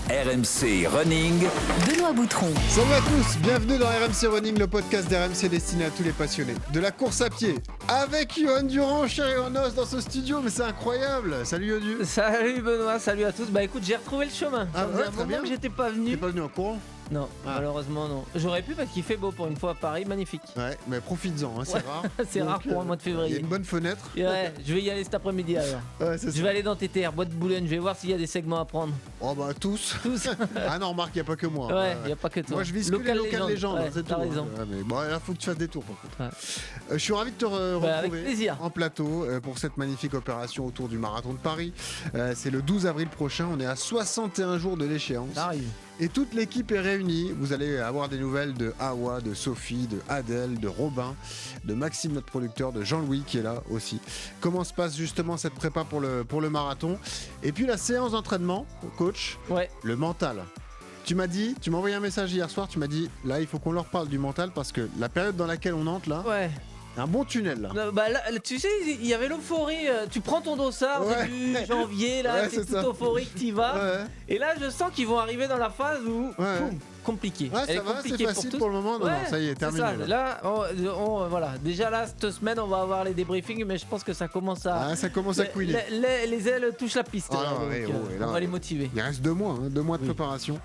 RMC Running. Benoît Boutron. Salut à tous, bienvenue dans RMC Running, le podcast d'RMC destiné à tous les passionnés de la course à pied. Avec Johan Durand, cher Johannos, dans ce studio, mais c'est incroyable. Salut Yodu. Salut Benoît, salut à tous. Bah écoute, j'ai retrouvé le chemin. Ah Ça faisait ouais, un très moment bien. que j'étais pas T'es venu. pas venu en courant? Non, Ah. malheureusement non. J'aurais pu parce qu'il fait beau pour une fois à Paris, magnifique. Ouais, mais profites-en, hein, c'est Ouais. rare. C'est Donc, rare pour un mois de Il y a février. une bonne fenêtre. Ouais, je vais y aller cet après-midi alors. Ouais, c'est Je ça. vais aller dans TTR, boîte de Boulogne, je vais voir s'il y a des segments à prendre. Oh bah tous. Tous. Ah non, remarque, il n'y a pas que moi. Ouais, y a pas que toi. Moi je vise que les locales légendes, ouais, c'est tout. t'as raison. Ouais, mais bon, là faut que tu fasses des tours par contre. Ouais. Je suis ravi de te Bah, avec retrouver plaisir. en plateau pour cette magnifique opération autour du marathon de Paris. C'est le 12 avril prochain, on est à 61 jours de l'échéance. Ça arrive. Et toute l'équipe est réunie. Vous allez avoir des nouvelles de Awa, de Sophie, de Adèle, de Robin, de Maxime, notre producteur, de Jean-Louis qui est là aussi. Comment se passe justement cette prépa pour le marathon? Et puis la séance d'entraînement, coach, Ouais. le mental. Tu m'as envoyé un message hier soir, tu m'as dit, là il faut qu'on leur parle du mental parce que la période dans laquelle on entre là, Ouais. un bon tunnel là. Non, bah là, tu sais, il y avait l'euphorie. Tu prends ton dossard Ouais. début janvier, là, Ouais, t'es c'est tout ça. euphorique, t'y vas. Ouais, Et là, je sens qu'ils vont arriver dans la phase où, Ouais. boum, compliqué. ouais, Elle ça est va, compliquée c'est facile tous. pour le moment. Non, Ouais, non, ça y est, c'est terminé. ça. là. Là, voilà. Déjà là, cette semaine, on va avoir les débriefings, mais je pense que ça commence à. Ah, ça commence à couiner. Les ailes touchent la piste. Ah là, non, donc, ouais, et là, on va les motiver. Il reste 2 mois, 2 mois de Oui. préparation.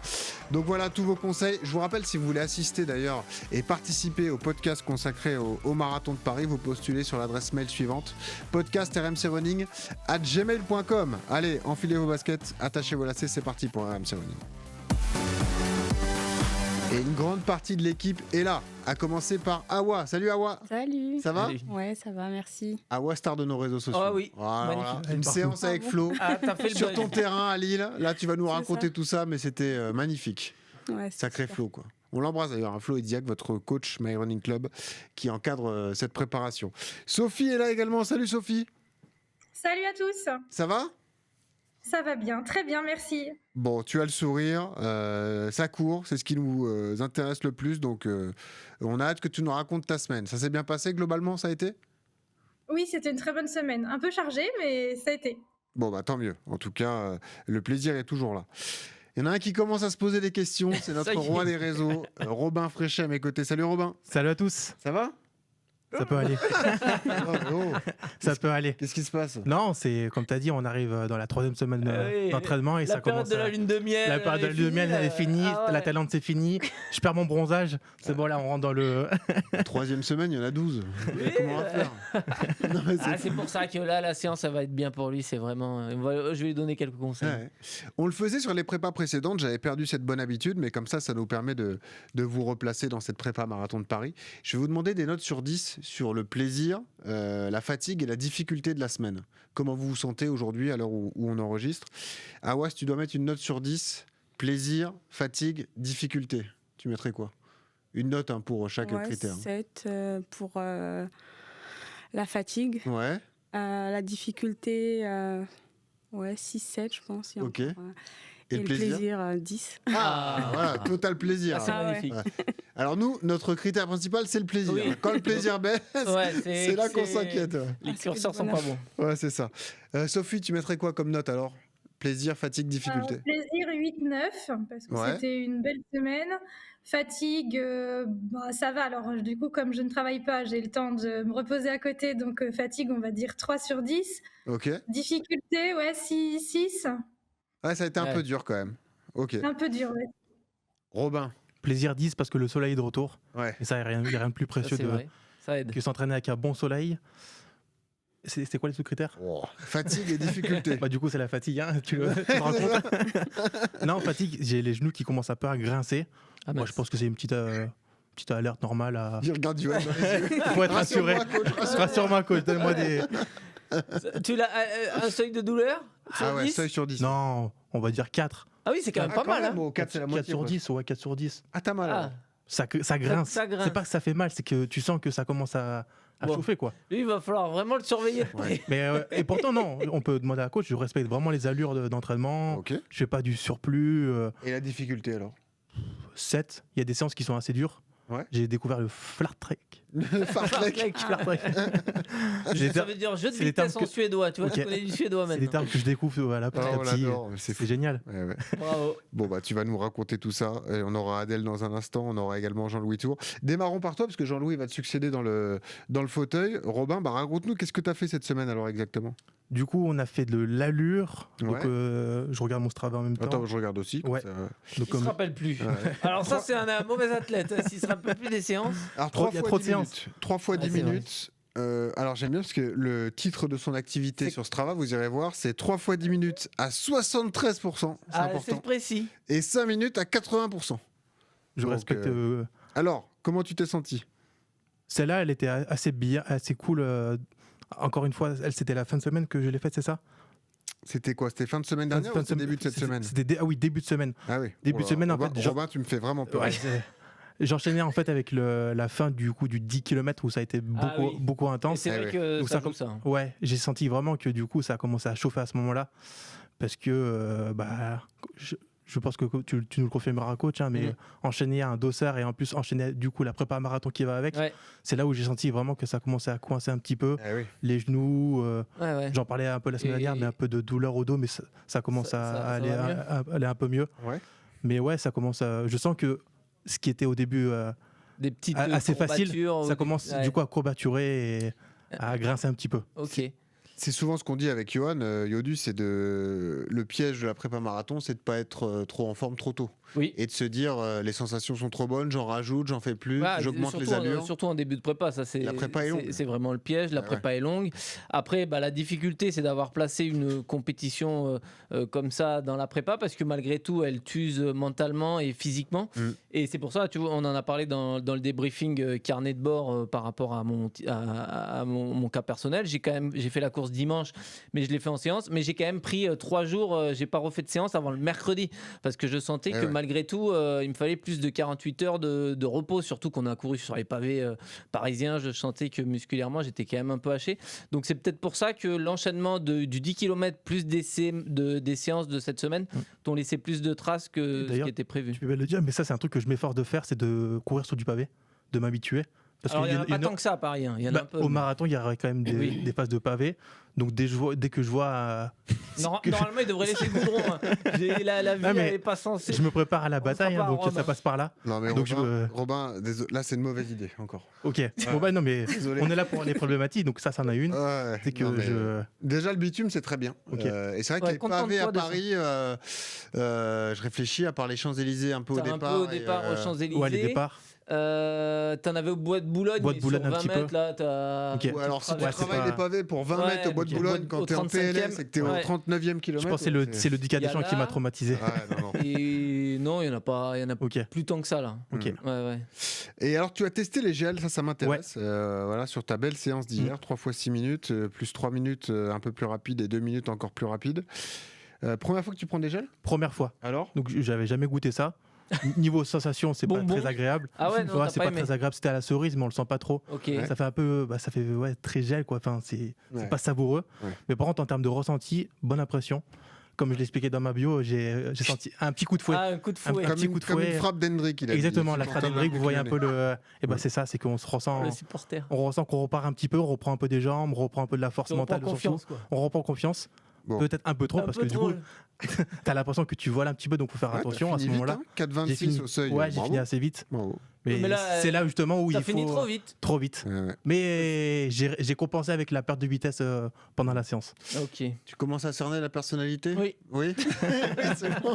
Donc voilà tous vos conseils. Je vous rappelle, si vous voulez assister d'ailleurs et participer au podcast consacré au marathon de Paris, vous postulez sur l'adresse mail suivante, podcast@rmcrunning@gmail.com. Allez, enfilez vos baskets, attachez vos lacets, c'est parti pour RMC Running. Et une grande partie de l'équipe est là, à commencer par Awa. Salut Awa, Salut. ça va? Salut. Ouais, ça va, merci. Awa, star de nos réseaux sociaux. Ah oui, Voilà, magnifique. une séance avec Flo. Ah, t'as fait le Sur buzz. ton terrain à Lille, là tu vas nous C'est raconter ça. tout ça, mais c'était magnifique. Ouais, c'est Sacré super. Flo, quoi. On l'embrasse d'ailleurs, Flo Ediac, votre coach My Running Club, qui encadre cette préparation. Sophie est là également. Salut Sophie, Salut à tous, ça va? ça va bien, très bien, merci. Bon, tu as le sourire, ça court, c'est ce qui nous intéresse le plus, donc on a hâte que tu nous racontes ta semaine. Ça s'est bien passé globalement, ça a été? Oui, c'était une très bonne semaine, un peu chargée, mais ça a été. Bon, bah tant mieux. En tout cas, le plaisir est toujours là. Il y en a un qui commence à se poser des questions, c'est notre Ça y est. roi des réseaux, Robin Fréchet à mes côtés. Salut Robin, Salut à tous, ça va? ça peut aller, Oh, oh. ça peut aller. Qu'est-ce qui se passe? Non, c'est comme tu as dit, on arrive dans la 3e semaine Oui, d'entraînement et La ça période commence de la à... lune de miel. La période de la lune de miel, elle est finie, Ah ouais. la Thaïlande c'est fini, je perds mon bronzage, c'est bon là on rentre dans le... Troisième semaine, il y en a 12. Oui, Comment on va faire? Non, mais Ah, c'est pour ça que là, la séance, ça va être bien pour lui. C'est vraiment. Je vais lui donner quelques conseils. Ouais. On le faisait sur les prépas précédentes, j'avais perdu cette bonne habitude, mais comme ça nous permet de vous replacer dans cette prépa marathon de Paris. Je vais vous demander des notes sur 10 sur le plaisir, la fatigue et la difficulté de la semaine. Comment vous vous sentez aujourd'hui à l'heure où on enregistre? Awas, tu dois mettre une note sur 10, plaisir, fatigue, difficulté. Tu mettrais quoi? Une note pour chaque Ouais, critère. 7 pour la fatigue. Ouais, La difficulté, ouais, 6-7, je pense. il y a Ok. encore, et le plaisir? 10. Ah, voilà, total plaisir. Ah, c'est Ah ouais. magnifique. Ouais. Alors nous, notre critère principal, c'est le plaisir. Oui. Quand le plaisir baisse, Ouais, c'est là qu'on s'inquiète. Ouais. Les Ah, c'est curseurs du sont pas bonheur. bons. Ouais, c'est ça. Sophie, tu mettrais quoi comme note alors? Plaisir, fatigue, difficulté. Plaisir 8-9, parce que Ouais. c'était une belle semaine. Fatigue, ça va. Alors, du coup, comme je ne travaille pas, j'ai le temps de me reposer à côté. Donc, fatigue, on va dire 3 sur 10. Ok. Difficulté, ouais, 6. Ouais, ça a été un Ouais. peu dur quand même. Ok. Un peu dur, ouais. Robin. Plaisir 10 parce que le soleil est de retour, Ouais. et ça, il n'y a rien de plus Ça, précieux c'est vrai. Ça aide. que s'entraîner avec un bon soleil. C'est quoi les sous-critères? Fatigue et difficulté. Bah, du coup, c'est la fatigue, hein, tu te rends compte? Non, fatigue, j'ai les genoux qui commencent un peu à grincer. Ah, Moi, mince. je pense que c'est une petite alerte normale à... Il regarde Johan dans les yeux. Il faut être rassuré. Rassure-moi, coach, rassure-moi. Rassure-moi, coach, donne-moi des... Tu l'as un seuil de douleur sur Ah ouais, 10? seuil sur 10. Non, on va dire 4. Ah oui, c'est quand même Ah, pas quand mal. même, Hein. bon, 4, c'est la 4 moitié. sur quoi. 10, ouais, 4 sur 10. Ah, t'as mal alors. Ah, Ça grince. Ça grince. C'est pas que ça fait mal, c'est que tu sens que ça commence à Bon. chauffer, quoi. lui, il va falloir vraiment le surveiller de près. Mais, et pourtant, non, on peut demander à la coach, je respecte vraiment les allures d'entraînement. Ok. Je fais pas du surplus. Et la difficulté alors? 7, il y a des séances qui sont assez dures. Ouais. J'ai découvert le flat track Fartlek. Ça veut dire jeu de c'est les termes vitesse en que- suédois. Tu vois, Ok. tu connais du suédois C'est des maintenant. termes que je découvre voilà, petit Ah, à on petit. l'adore, c'est C'est fou. génial. Ouais, ouais. Bravo. Bon, bah, tu vas nous raconter tout ça. Et on aura Adèle dans un instant. On aura également Jean-Louis Tour. Démarrons par toi, parce que Jean-Louis va te succéder dans le fauteuil. Robin, bah, raconte-nous, qu'est-ce que tu as fait cette semaine alors exactement? Du coup, on a fait de l'allure. Donc, Ouais. je regarde mon Strava en même temps. Attends, je regarde aussi. comme Ouais. ça. Donc, Il se rappelle plus. Alors ça, c'est un mauvais athlète. S'il se rappelle plus des séances. Alors, Il y a trop de séances. 3 fois Ah, 10 c'est vrai. minutes. Alors j'aime bien parce que le titre de son activité C'est- sur Strava, vous irez voir, c'est 3 fois 10 minutes à 73%, c'est Ah, important, c'est précis. et 5 minutes à 80%. je Donc, respecte. Alors, comment tu t'es senti? Celle-là, elle était assez bien, assez cool. Encore une fois, c'était la fin de semaine que je l'ai faite, c'est ça? C'était quoi? C'était fin de semaine dernière ou c'était début de cette semaine? Ah oui, début de semaine. Ah oui. début de semaine, en Robin, fait, Robin, tu me fais vraiment peur. Ouais, j'enchaînais en fait avec la fin du 10 km où ça a été oui. beaucoup Et intense. c'est Ah vrai ouais. que Donc ça ça joue com- ça. Ouais, j'ai senti vraiment que du coup ça a commencé à chauffer à ce moment-là parce que je pense que tu nous le confirmeras, coach, hein, mais Mhm. enchaîner un dossard et en plus enchaîner du coup la prépa marathon qui va avec, Ouais, c'est là où j'ai senti vraiment que ça commençait à coincer un petit peu Ah oui. les genoux. ouais. J'en parlais un peu la semaine Et- dernière, mais un peu de douleur au dos, mais ça commence Ça à va mieux. aller un peu mieux. Ouais. Mais ouais, ça commence à. Je sens que ce qui était au début Des petites assez facile, courbatures ça ou commence ouais. du coup à courbaturer et à grincer un petit peu. Ok. C'est souvent ce qu'on dit avec Johan, Yodu, c'est le piège de la prépa marathon, c'est de pas être trop en forme trop tôt. Oui. Et de se dire, les sensations sont trop bonnes, j'en rajoute, j'en fais plus, Ouais, j'augmente surtout les allures. surtout en début de prépa, ça c'est La prépa est longue. c'est vraiment le piège. La Ah ouais. prépa est longue. Après, la difficulté, c'est d'avoir placé une compétition comme ça dans la prépa parce que malgré tout, elle t'use mentalement et physiquement. Mm. Et c'est pour ça, tu vois, on en a parlé dans le débriefing carnet de bord par rapport à mon cas personnel. J'ai fait la course dimanche, mais je l'ai fait en séance. Mais j'ai quand même pris 3 jours. J'ai pas refait de séance avant le mercredi parce que je sentais que ouais. malgré tout, il me fallait plus de 48 heures de repos, surtout qu'on a couru sur les pavés parisiens. Je sentais que musculairement, j'étais quand même un peu haché. Donc c'est peut-être pour ça que l'enchaînement du 10 km plus des séances de cette semaine t'ont laissé plus de traces que ce D'ailleurs, qui était prévu. Tu peux le dire, mais ça c'est un truc que je m'efforce de faire, c'est de courir sur du pavé, de m'habituer. Parce Alors il qu'il n'y en a pas tant que ça à Paris. Il y en a un peu. au marathon, il y aurait quand même Oui. des phases de pavé. Donc dès que je vois, Normalement, il devrait laisser le goudron. Hein. La vie, Ah, mais elle n'est pas censée. je me prépare à la On sera bataille, pas hein, à donc Rome, ça hein. passe par là. Non mais Donc, Robin, désolé, là c'est une mauvaise idée encore. Ok. Bon bah non mais Désolé. on est là pour les problématiques, donc ça en a une. Ouais, C'est que non, mais je. Déjà le bitume c'est très bien. Ok. Et c'est vrai que Ouais, les content de pavés toi à de ça. Paris, je réfléchis à part les Champs-Élysées un peu au T'as départ. un peu au départ aux Champs-Élysées. Ouais, les départs. T'en avais au Bois de Boulogne. Bois de mais Boulogne, sur un 20 petit mètres, peu. là, t'as. Ok. Ouais, alors si tu Ouais, c'est travailles pas- des pavés pour 20 mètres au Bois de ok. Boulogne quand Au t'es en 35e, PLS et que t'es au ouais. 39e kilomètre. Je pense que c'est le Ducat Il y des a Champs qui là. m'a traumatisé. Ouais, non, non. Et non, il n'y en a pas. Il y en a Ok. plus tant que ça, là. Ok. Mm. Ouais. Et alors tu as testé les gels, ça m'intéresse. Voilà, sur ta belle séance d'hier, 3 fois 6 minutes, plus 3 minutes un peu plus rapide et 2 minutes encore plus rapide. Première fois que tu prends des gels? Première fois. Alors? Donc j'avais jamais goûté ça. Niveau sensation, c'est pas Bonbon. très agréable. Ah ouais, non, t'as c'est pas pas aimé. très agréable. C'était à la cerise, mais on le sent pas trop. Ok. Ouais. Ça fait un peu, ça fait très gel quoi. Enfin, c'est Ouais. pas savoureux. Ouais. Mais par contre, en termes de ressenti, bonne impression. Comme je l'expliquais dans ma bio, j'ai senti un petit coup de fouet. Ah, un coup de fouet. Un petit coup de Comme une fouet. frappe d'Hendrick, il a dit. Exactement, la Supporter Fradendrick, vous voyez un peu Lyonnais. le. Et ben c'est ça, c'est qu'on se ressent. Le supporter. On ressent qu'on repart un petit peu, on reprend un peu des jambes, on reprend un peu de la force On reprend mentale. confiance, Surtout. quoi. On reprend confiance. Bon. Peut-être un peu trop, Un parce peu que du trop. coup, t'as l'impression que tu voles un petit peu, donc faut faire Ouais, attention t'as à ce fini vite, moment-là. hein, 4,26 au seuil. Ouais, j'ai Bravo. fini assez vite. Bravo. Mais, Mais là, c'est là justement où T'as il fini faut. trop vite. Trop vite. Ouais, ouais. Mais j'ai compensé avec la perte de vitesse pendant la séance. Ok. Tu commences à cerner la personnalité? Oui. Oui. C'est bon.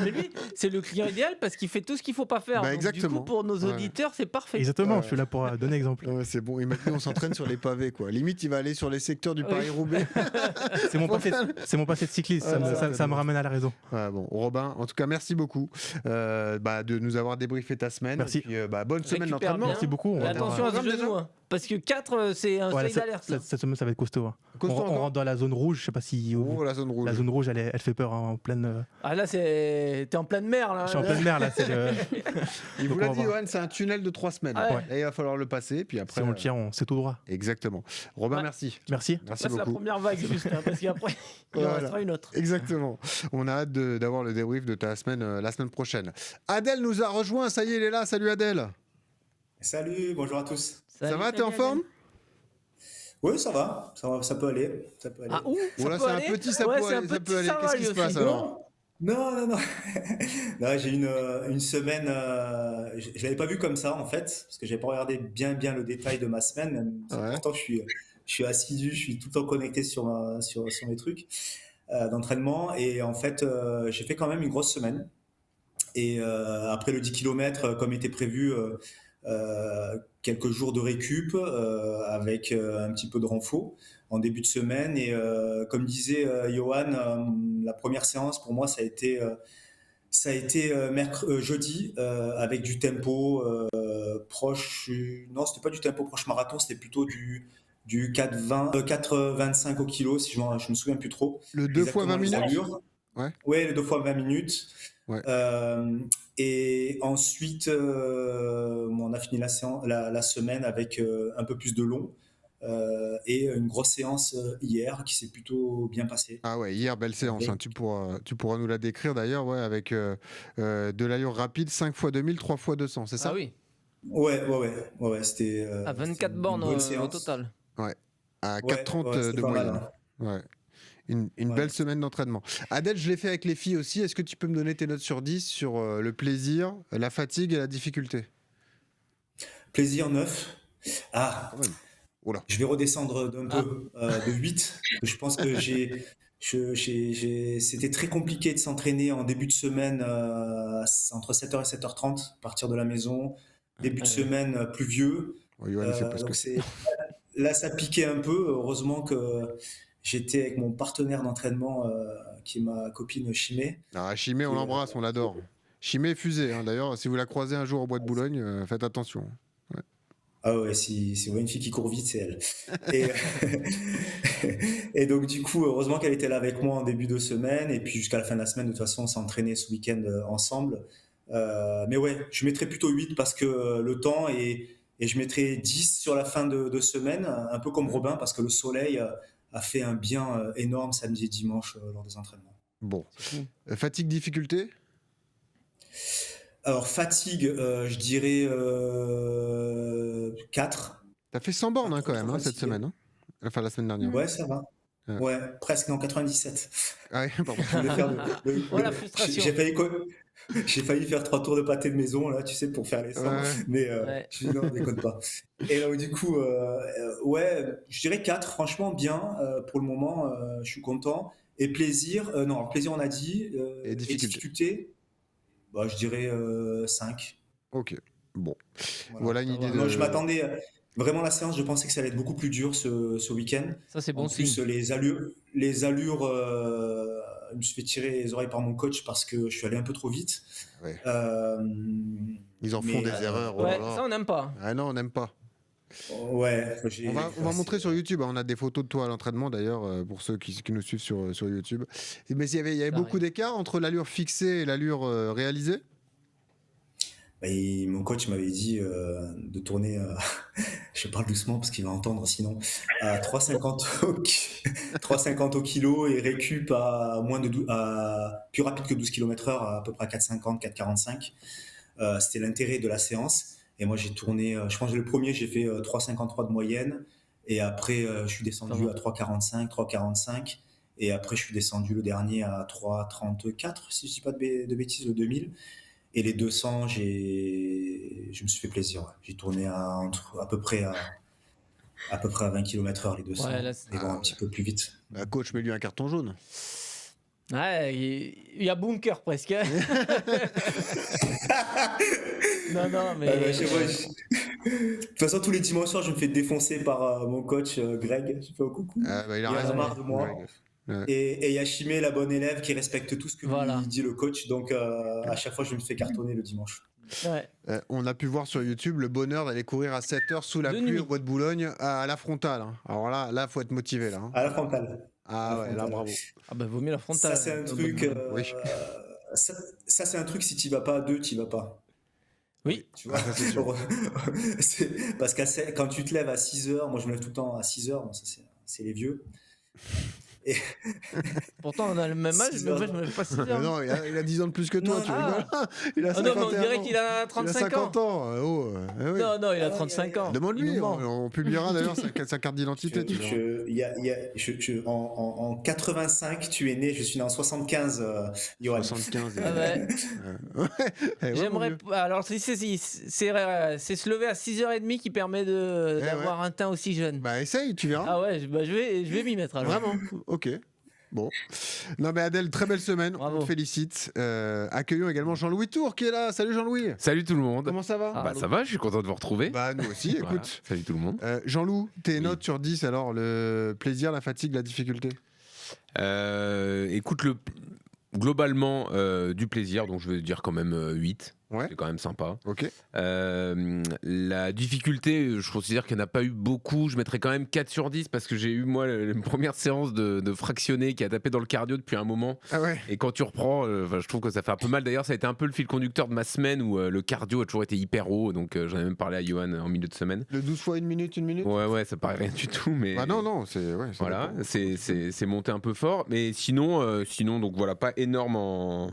Mais lui, c'est le client idéal parce qu'il fait tout ce qu'il faut pas faire. Bah, Donc, exactement. Du coup, pour nos Ouais. auditeurs, c'est parfait. Exactement, Ouais. je suis là pour donner exemple. Ouais, c'est bon. Et maintenant, on s'entraîne sur les pavés, quoi. Limite, il va aller sur les secteurs du Oui. Paris-Roubaix. C'est mon passé de cycliste, ça, Ouais, me, ça, ça- c'est ça me bon. ramène à la raison. Ouais, bon, Robin, en tout cas, merci beaucoup de nous avoir débriefé ta semaine. Merci. Et puis, bonne semaine Récupère d'entraînement. bien. Merci beaucoup. Et attention à ce Déjà genou, hein, parce que 4, c'est un Ouais, seuil d'alerte. là. cette semaine, ça va être costaud. Hein. Costaud on encore. rentre dans la zone rouge, je sais pas si. Oh, la zone rouge. La zone rouge, elle fait peur hein, en pleine. Ah là, t'es en pleine mer, là. Je suis en pleine mer là. C'est le... Il vous Donc, l'a on va dit, voir. Johan, c'est un tunnel de 3 semaines. Ouais. Et il va falloir le passer. Puis après, Si on le tient, c'est tout droit. Exactement. Robin, Ouais. merci. Merci. Merci Ça, c'est la beaucoup. première vague, juste, hein, parce qu'après, il en Voilà. restera une autre. Exactement. On a hâte d'avoir le débrief de ta semaine la semaine prochaine. Adèle nous a rejoint. Ça y est, elle est là. Salut Adèle. Salut, bonjour à tous. Ça va, t'es en Salut, forme? Oui, ça peut aller. Ça peut aller. Ah, ouh, ça Voilà, peut c'est un aller. petit, ça Ouais, peut c'est un aller. Ça petit, peut aller. ça va, Qu'est-ce qui lui se passe aussi. alors? Non. Non, j'ai une semaine. Je l'avais pas vu comme ça en fait, parce que j'avais pas regardé bien le détail de ma semaine. Même si Ouais. pourtant je suis assidu, je suis tout le temps connecté sur mes trucs d'entraînement. Et en fait, j'ai fait quand même une grosse semaine. Et après le 10 km, comme était prévu, quelques jours de récup avec un petit peu de renfort en début de semaine. Et comme disait Johan, la première séance pour moi, ça a été jeudi avec du tempo proche. Non, c'était pas du tempo proche marathon, c'était plutôt du 4,25 au kilo, si je me souviens plus trop. Le 2 fois 20 Exactement les minutes? allures. Ouais. Ouais, le 2 fois 20 minutes. Ouais. Et ensuite, on a fini la semaine avec un peu plus de long et une grosse séance hier qui s'est plutôt bien passée. Ah ouais, hier, belle séance. Avec- Hein. Tu pourras nous la décrire d'ailleurs, ouais, avec de l'allure rapide, 5 fois 2000, 3 fois 200, c'est ça? Ah oui, Ouais, c'était à 24 une bornes bonne au séance. total. À Ouais, 4,30 c'était de pas mal, moyenne. hein. Ouais. Une Ouais. belle semaine d'entraînement. Adèle, je l'ai fait avec les filles aussi. Est-ce que tu peux me donner tes notes sur 10 sur le plaisir, la fatigue et la difficulté? Plaisir 9. Ah, Quand même. Oula. je vais redescendre d'un Ah. peu, de 8. Je pense que c'était très compliqué de s'entraîner en début de semaine entre 7h et 7h30, partir de la maison. Début de Ouais. semaine pluvieux. Oh, Johan, il sait pas ce que Donc c'est. là, ça piquait un peu. Heureusement que j'étais avec mon partenaire d'entraînement qui est ma copine Chimée. Ah, Chimée, on Qui est- l'embrasse, on l'adore. Chimée fusée, hein. D'ailleurs, si vous la croisez un jour au bois de Boulogne, faites attention. Ah ouais, si vous voyez une fille qui court vite, c'est elle. Et, et donc du coup, heureusement qu'elle était là avec moi en début de semaine, et puis jusqu'à la fin de la semaine, de toute façon, on s'est entraîné ce week-end ensemble. Mais ouais, je mettrais plutôt 8 parce que le temps, et je mettrais 10 sur la fin de semaine, un peu comme Robin, parce que le soleil a fait un bien énorme samedi et dimanche lors des entraînements. Bon. Fatigue, difficulté? Alors fatigue, je dirais 4. T'as fait 100 bornes Pas hein, trop, quand même trop hein, cette fatigué. semaine. Hein. Enfin, la semaine dernière. Ouais, ça va. Ouais. Ouais, presque, non, 97. Ah ouais, pardon. Je voulais faire Oh, la frustration. J'ai failli faire 3 tours de pâté de maison, là, tu sais, pour faire les 100. Ouais. Mais Ouais. je dis non, déconne pas. Et donc, du coup, ouais, je dirais 4, franchement, bien. Pour le moment, je suis content. Et plaisir, non, alors, plaisir, on a dit. Et Et difficulté. difficulté, bah, je dirais 5. Ok. Bon. Voilà une ça idée va. de. Non, je m'attendais. Vraiment, la séance, je pensais que ça allait être beaucoup plus dur ce week-end. Ça, c'est bon En plus, signe. les allures, je me suis fait tirer les oreilles par mon coach parce que je suis allé un peu trop vite. Ouais. Euh, Ils en font mais, des erreurs. Oh là Ouais, là. ça, on n'aime pas. Ah non, on n'aime pas. ouais, On va montrer sur YouTube. Hein. On a des photos de toi à l'entraînement d'ailleurs pour ceux qui nous suivent sur YouTube. Mais il y avait Ça beaucoup arrive. d'écart entre l'allure fixée et l'allure réalisée. Et mon coach m'avait dit de tourner, je parle doucement parce qu'il va entendre sinon, à 3,50 au kilo et récup à plus rapide que 12 km/h, à peu près à 4,50, 4,45. C'était l'intérêt de la séance. Et moi, j'ai tourné, je pense que le premier, j'ai fait 3,53 de moyenne. Et après, je suis descendu à 3,45, 3,45. Et après, je suis descendu le dernier à 3,34, si je ne dis pas de bêtises, le 2000. Et les 200, je me suis fait plaisir. Ouais. J'ai tourné à peu près à 20 km/h les 200. Ouais, là, et bon, un petit peu plus vite. Bah, coach, mets lui un carton jaune. Ouais, il y a bunker presque. hein. non, mais. Je sais pas, de toute façon, tous les dimanches soirs, je me fais défoncer par mon coach Greg. Je fais un coucou. Ah, bah, il a Il en a raison. marre de moi. Greg. Ouais. Et Yashime, la bonne élève qui respecte tout ce que Voilà. lui dit le coach. Donc, à chaque fois, je me fais cartonner le dimanche. Ouais. On a pu voir sur YouTube le bonheur d'aller courir à 7h sous la De pluie nuit. au bois de Boulogne à la frontale. Hein. Alors là, faut être motivé là. Hein. À la frontale. Ah à la ouais, là, frontale. bravo. Ah bah, vaut mieux la frontale. Ça, c'est un hein, truc. Oui. Ça, c'est un truc, si tu vas pas à 2, tu vas pas. Oui. Tu vois, Ah, ça, c'est sûr. parce que quand tu te lèves à 6h, moi je me lève tout le temps à 6h, bon, ça c'est les vieux. Pourtant, on a le même âge, 6 mais heures. moi, je me fais pas 6 Mais heures. non, il a 10 ans de plus que toi, Non, tu non. rigoles. Il a Ah non, mais on 51 dirait ans. qu'il a Il a 35 ans. 50 ans. Oh, oui. Non, il a Ah, 35 ans. Demande-lui, Il nous ment. on publiera d'ailleurs sa carte d'identité. tu verras. En 85, tu es né, je suis né en 75, Johan. 75. Ah ouais. Ouais. Eh ouais, mon J'aimerais. vieux. Alors, c'est se lever à 6h30 qui permet d'avoir un teint aussi jeune. Bah, essaye, tu verras. Ah ouais, je vais m'y mettre alors. Vraiment. Ok. Bon. Non, mais Adèle, très belle semaine. Bravo. On te félicite. Accueillons également Jean-Louis Tour qui est là. Salut Jean-Louis. Salut tout le monde. Comment ça va? Ah. Bah ça va, je suis content de vous retrouver. Bah, nous aussi, Voilà. écoute. Salut tout le monde. Jean-Loup, tes Oui. notes sur 10, alors le plaisir, la fatigue, la difficulté? Écoute, globalement, du plaisir, donc je vais dire quand même 8. Ouais. C'est quand même sympa. Ok. La difficulté, je considère qu'il n'y en a pas eu beaucoup. Je mettrais quand même 4 sur 10 parce que j'ai eu, moi, la première séance de fractionné qui a tapé dans le cardio depuis un moment. Ah ouais. Et quand tu reprends, je trouve que ça fait un peu mal. D'ailleurs, ça a été un peu le fil conducteur de ma semaine où le cardio a toujours été hyper haut. Donc, j'en ai même parlé à Johan en milieu de semaine. Le 12 fois 1 minute, 1 minute? Ouais, ça paraît rien du tout. Mais Bah non, c'est. Ouais, ça voilà, dépend. c'est monté un peu fort. Mais sinon, donc voilà, pas énorme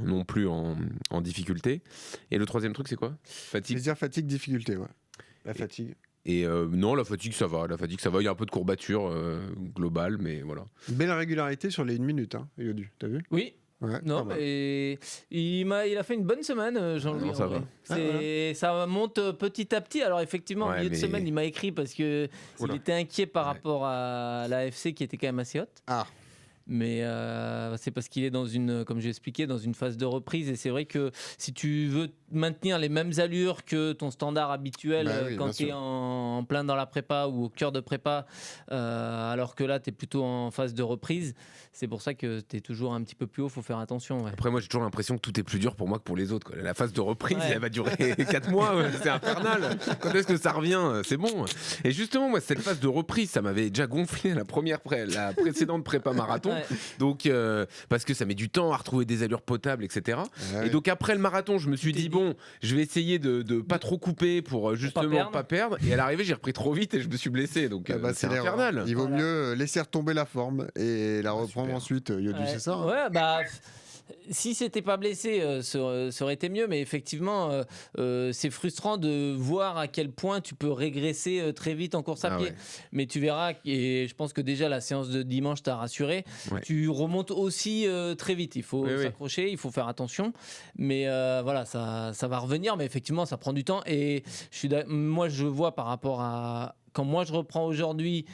non plus en difficulté. Et le troisième truc, c'est quoi? Fatigue. Plaisir, fatigue, difficulté, ouais. La fatigue. Et non, la fatigue, ça va. Il y a un peu de courbature globale, mais voilà. Une belle régularité sur les 1 minute, hein, Yodu. T'as vu? Oui. Ouais. Non, pas mal. mais il a fait une bonne semaine, Jean-Louis. Non, ça en vrai. va. Ça monte petit à petit. Alors effectivement, en Ouais, milieu de mais- semaine, il m'a écrit parce que Oula. il était inquiet par Ouais. rapport à l'AFC qui était quand même assez haute. Ah. Mais c'est parce qu'il est dans une, comme j'ai expliqué, dans une phase de reprise. Et c'est vrai que si tu veux maintenir les mêmes allures que ton standard habituel Bah oui, quand bien tu es sûr. en plein dans la prépa ou au cœur de prépa, alors que là, tu es plutôt en phase de reprise, c'est pour ça que tu es toujours un petit peu plus haut. Il faut faire attention. Ouais. Après, moi, j'ai toujours l'impression que tout est plus dur pour moi que pour les autres, quoi. La phase de reprise, Ouais. elle va durer 4 mois. Ouais, c'est infernal. Quand est-ce que ça revient? C'est bon. Et justement, moi, cette phase de reprise, ça m'avait déjà gonflé la précédente prépa marathon. Ouais. Donc, parce que ça met du temps à retrouver des allures potables, etc. Ouais. Et donc après le marathon, je me suis t'es dit dit- bon, je vais essayer de pas trop couper pour justement perdre. pas perdre. Et à l'arrivée, j'ai repris trop vite et je me suis blessé. Donc Ah bah, c'est l'erreur. infernal. Il vaut Voilà. mieux laisser retomber la forme et la reprendre super. ensuite, Yodu, Ouais. c'est ça? Hein? Ouais, bah. Si c'était pas blessé, ça aurait été mieux, mais effectivement, c'est frustrant de voir à quel point tu peux régresser très vite en course à Ah pied. ouais. Mais tu verras, et je pense que déjà la séance de dimanche t'a rassuré, Ouais. tu remontes aussi très vite. Il faut Oui, oui. s'accrocher, il faut faire attention. Mais voilà, ça va revenir, mais effectivement, ça prend du temps. Et moi, je vois par rapport à quand moi je reprends aujourd'hui.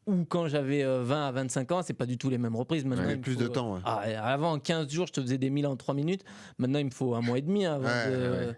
Ou quand j'avais 20 à 25 ans, c'est pas du tout les mêmes reprises. Maintenant, Ouais, il me plus faut, de temps, ouais. Avant, en 15 jours, je te faisais des 1000 en 3 minutes. Maintenant, il me faut 1 mois et demi avant Ouais,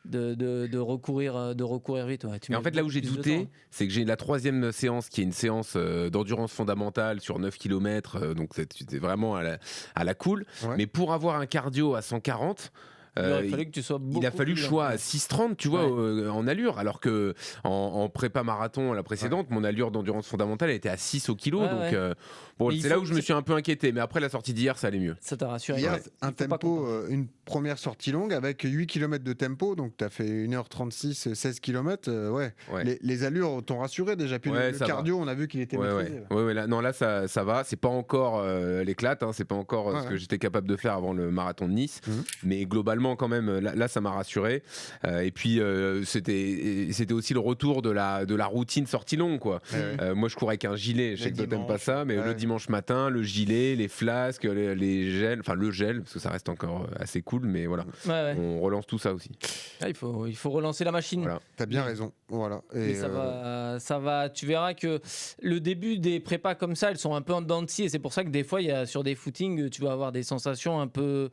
de recourir vite. Ouais. Tu Et mets en fait, là où j'ai plus de douté, temps. c'est que j'ai la troisième séance qui est une séance d'endurance fondamentale sur 9 km. Donc c'était vraiment à la cool. Ouais. Mais pour avoir un cardio à 140, Il aurait fallu que tu sois beaucoup il a fallu que plus je sois lent. à 6,30, tu vois, Ouais. en allure. Alors que en prépa marathon, la précédente, mon allure d'endurance fondamentale elle était à 6 au kilo. Ouais, donc, ouais. bon, Mais il c'est là faut- où je me suis un peu inquiété. Mais après la sortie d'hier, ça allait mieux. Ça t'a rassuré. Hier, Ouais. un Il faut pas tempo, comparer. une première sortie longue avec 8 km de tempo, donc tu as fait 1h36, 16 km. Ouais. Ouais. Les allures t'ont rassuré déjà. Puis Ouais, le ça cardio, on a vu qu'il était Ouais, maîtrisé. ouais. Ouais, là, non, là, ça va. C'est pas encore l'éclate, hein, c'est pas encore Ouais, ce que ouais. j'étais capable de faire avant le marathon de Nice. Mhm. Mais globalement, quand même, là ça m'a rassuré. Et puis, c'était aussi le retour de la routine sortie longue, quoi. Ouais, ouais. Moi, je courais avec un gilet. Je sais Le que toi, t'aimes pas dimanche, ça, mais ouais. le dimanche matin, le gilet, les flasques, les gels, enfin le gel, parce que ça reste encore assez cool, mais voilà. Ouais, ouais. On relance tout ça aussi. Ah, il faut relancer la machine. Voilà. T'as bien raison. Voilà. Et Et ça va. Tu verras que le début des prépas comme ça, elles sont un peu en dents de scie, et c'est pour ça que des fois, sur des footings, tu vas avoir des sensations un peu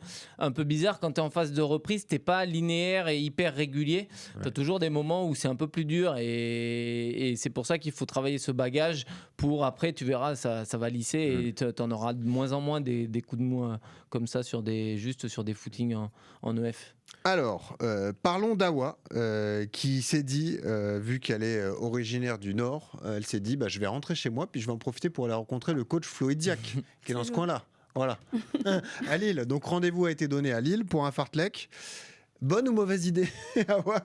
bizarres quand tu es en phase de reprise. T'es pas linéaire et hyper régulier. Tu as toujours des moments où c'est un peu plus dur, et c'est pour ça qu'il faut travailler ce bagage pour après, tu verras, ça va lisser et tu en auras de moins en moins des coups de mou comme ça juste sur des footings en EF. Alors, parlons d'Awa, qui s'est dit, vu qu'elle est originaire du Nord, elle s'est dit, bah, je vais rentrer chez moi, puis je vais en profiter pour aller rencontrer le coach Flo Idiac, qui est dans ce coin-là. Voilà. À Lille. Donc, rendez-vous a été donné à Lille pour un fartlek. Bonne ou mauvaise idée?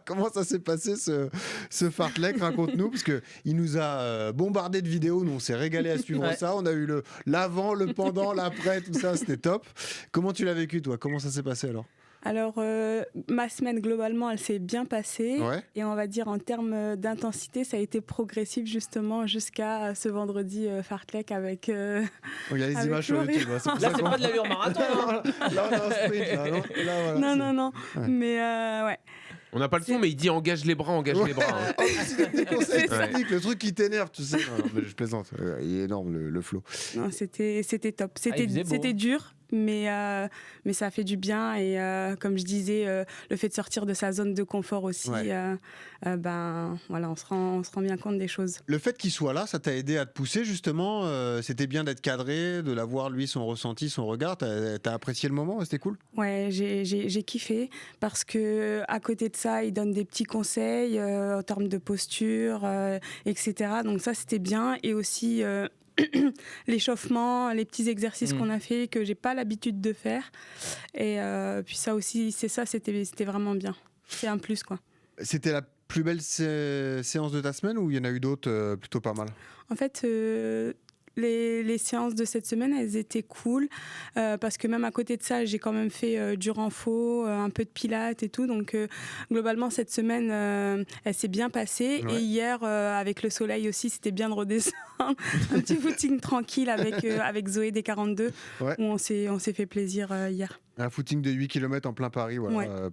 Comment ça s'est passé ce fartlek? Raconte-nous, parce qu'il nous a bombardé de vidéos, nous on s'est régalé à suivre ça, on a eu l'avant, le pendant, l'après, tout ça, c'était top. Comment tu l'as vécu toi? Comment ça s'est passé alors? Alors, ma semaine, globalement, elle s'est bien passée. Ouais. Et on va dire, en termes d'intensité, ça a été progressif, justement, jusqu'à ce vendredi fartlek avec... Il y a les avec images sur Florian. YouTube. Hein, Là, c'est pas de l'allure marathon. Hein. Là, on a un sprint. Là, non, là, voilà, Non. Ouais. Mais ouais. On n'a pas le son, mais il dit engage les bras, engage les bras. hein. En plus, il a des conseils Ouais. techniques, le truc qui t'énerve, tu sais. Non, mais je plaisante. Il est énorme le flow. Non, c'était top. il faisait beau. C'était dur, mais ça a fait du bien. Et comme je disais, le fait de sortir de sa zone de confort aussi, ben, voilà, on se rend bien compte des choses. Le fait qu'il soit là, ça t'a aidé à te pousser justement. C'était bien d'être cadré, de l'avoir lui, son ressenti, son regard. T'as apprécié le moment? C'était cool? Ouais, j'ai kiffé parce que à côté de ça, il donne des petits conseils en termes de posture, etc. Donc ça, c'était bien. Et aussi l'échauffement, les petits exercices qu'on a fait que j'ai pas l'habitude de faire. Et puis ça aussi, c'était vraiment bien. C'est un plus, quoi. C'était la plus belle séance de ta semaine ou il y en a eu d'autres plutôt pas mal? En fait, les séances de cette semaine, elles étaient cool parce que même à côté de ça, j'ai quand même fait du renfo, un peu de pilates et tout. Donc globalement, cette semaine, elle s'est bien passée. Ouais. Et hier, avec le soleil aussi, c'était bien de redescendre. Un petit footing tranquille avec Zoé des 42 Ouais. où on s'est fait plaisir hier. Un footing de 8 km en plein Paris, voilà, Ouais.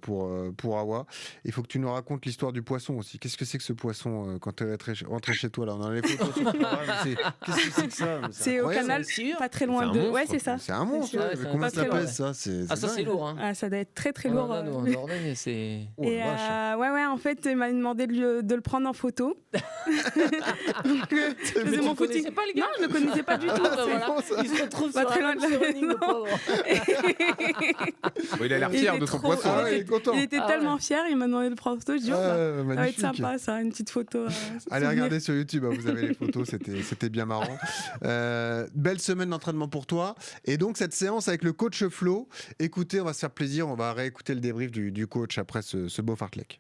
pour Awa. Il faut que tu nous racontes l'histoire du poisson aussi. Qu'est-ce que c'est que ce poisson quand tu es rentré chez toi là? On a les photos sur le programme, mais qu'est-ce que c'est que ça? Mais C'est au incroyable. canal, sûr. pas très C'est loin un de... monstre, Ouais, c'est ça. C'est un monstre. C'est- Ouais, ouais, mais c'est comment pas ça très loin, pèse ça? Ah, ça, c'est lourd. Hein. Ah, ça doit être très très On lourd. en a, nous, en Dordogne, c'est... Oh, la Et vache. ouais, en fait, il m'a demandé de le prendre en photo. Donc, je faisais Tu mon le connaissais footing. pas, le gars? Non, je le connaissais pas du tout. Ah, bah, c'est- voilà. bon, ça. Il se retrouve Pas sur très un loin de la running, le maison. pauvre. Bon, il a l'air Il fier était de son trop- poisson. Ah ouais, il est content. Il était Ah tellement ouais. fier, il m'a demandé de prendre en photo. Je dis, oh, Ah, bah, ça va être magnifique. sympa, ça, une petite photo. Allez souvenir. regarder sur YouTube, hein, vous avez les photos, c'était bien marrant. Belle semaine d'entraînement pour toi. Et donc cette séance avec le coach Flo, écoutez, on va se faire plaisir, on va réécouter le débrief du coach après ce beau fartlek.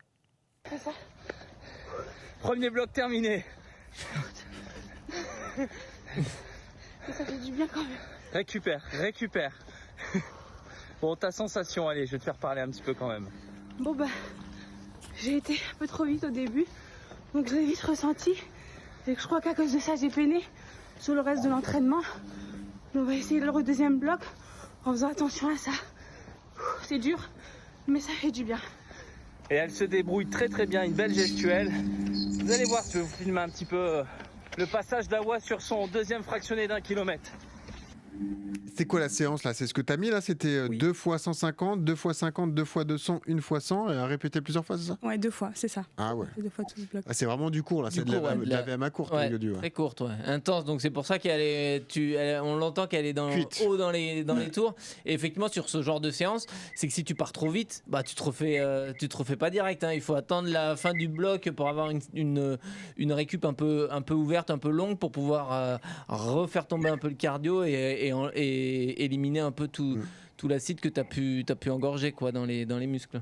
Premier bloc terminé. Ça fait du bien quand même. Récupère. Bon, ta sensation, allez, je vais te faire parler un petit peu quand même. Bon bah, j'ai été un peu trop vite au début, donc je l'ai vite ressenti. Et je crois qu'à cause de ça, j'ai peiné sur le reste de l'entraînement. On va essayer le deuxième bloc en faisant attention à ça. C'est dur, mais ça fait du bien. Et elle se débrouille très très bien, une belle gestuelle. Vous allez voir, je vais vous filmer un petit peu le passage d'Awa sur son deuxième fractionné d'1 kilomètre. C'est quoi la séance là? C'est ce que tu as mis là? C'était Oui. 2 fois 150, 2 fois 50, 2 fois 200, 1 fois 100 et à répéter plusieurs fois, c'est ça? Ouais, 2 fois, c'est ça. Ah ouais. 2 fois tout le bloc. Ah, c'est vraiment du cours là, Du c'est de cours, ouais, de la la- VMA courte au Ouais, milieu du. Ouais. très courte, ouais. Intense, donc c'est pour ça on l'entend qu'elle est Cuite. haut dans les tours. Et effectivement, sur ce genre de séance, c'est que si tu pars trop vite, bah tu te refais pas direct. Hein. Il faut attendre la fin du bloc pour avoir une récup un peu ouverte, un peu longue pour pouvoir refaire tomber un peu le cardio et éliminer un peu tout l'acide que tu as pu engorger quoi, dans les muscles.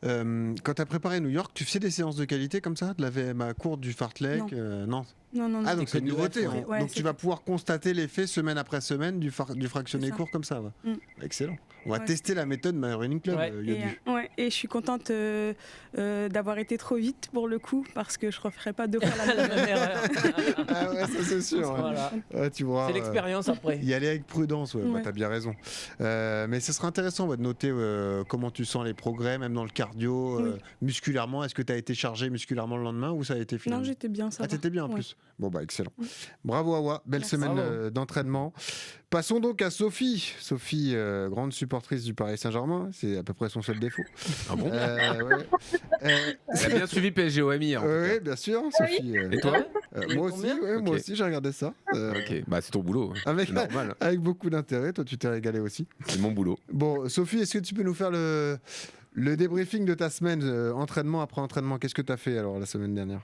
Quand tu as préparé New York, tu faisais des séances de qualité comme ça? De la VMA courte, du fartlek? Non. Non. Ah, donc c'est une que nouveauté. nouvelle, hein. ouais, Donc c'est tu vas pouvoir constater l'effet semaine après semaine du fractionné C'est ça. court comme ça. Ouais. Excellent. On va Ouais. tester la méthode My Running Club, Ouais. Yodu. Et je suis contente d'avoir été trop vite pour le coup, parce que je referai pas 2 fois la La même. même erreur. Ah ouais, ça c'est sûr. ouais. Voilà. Ouais, tu vois. C'est l'expérience après. Y aller avec prudence, ouais, bah, Ouais. t'as bien raison. Mais ce sera intéressant de noter comment tu sens les progrès, même dans le cardio, Oui. musculairement. Est-ce que tu as été chargé musculairement le lendemain ou ça a été finalement? Non, j'étais bien, ça Ah, va. t'étais bien en Ouais. plus. Bon, bah, excellent. Bravo, Awa. Belle Merci. semaine Bravo. d'entraînement. Passons donc à Sophie. Sophie, grande supportrice du Paris Saint-Germain. C'est à peu près son seul défaut. Ah bon? Ouais. Il a bien suivi PSGOM hier. en tout Oui, cas. bien sûr, Sophie. Et toi? Moi aussi, ouais, moi Ok. aussi, j'ai regardé ça. Ok, bah c'est ton boulot. Avec, C'est normal. avec beaucoup d'intérêt. Toi, tu t'es régalé aussi. C'est mon boulot. Bon, Sophie, est-ce que tu peux nous faire le débriefing de ta semaine, entraînement après entraînement? Qu'est-ce que tu as fait alors la semaine dernière?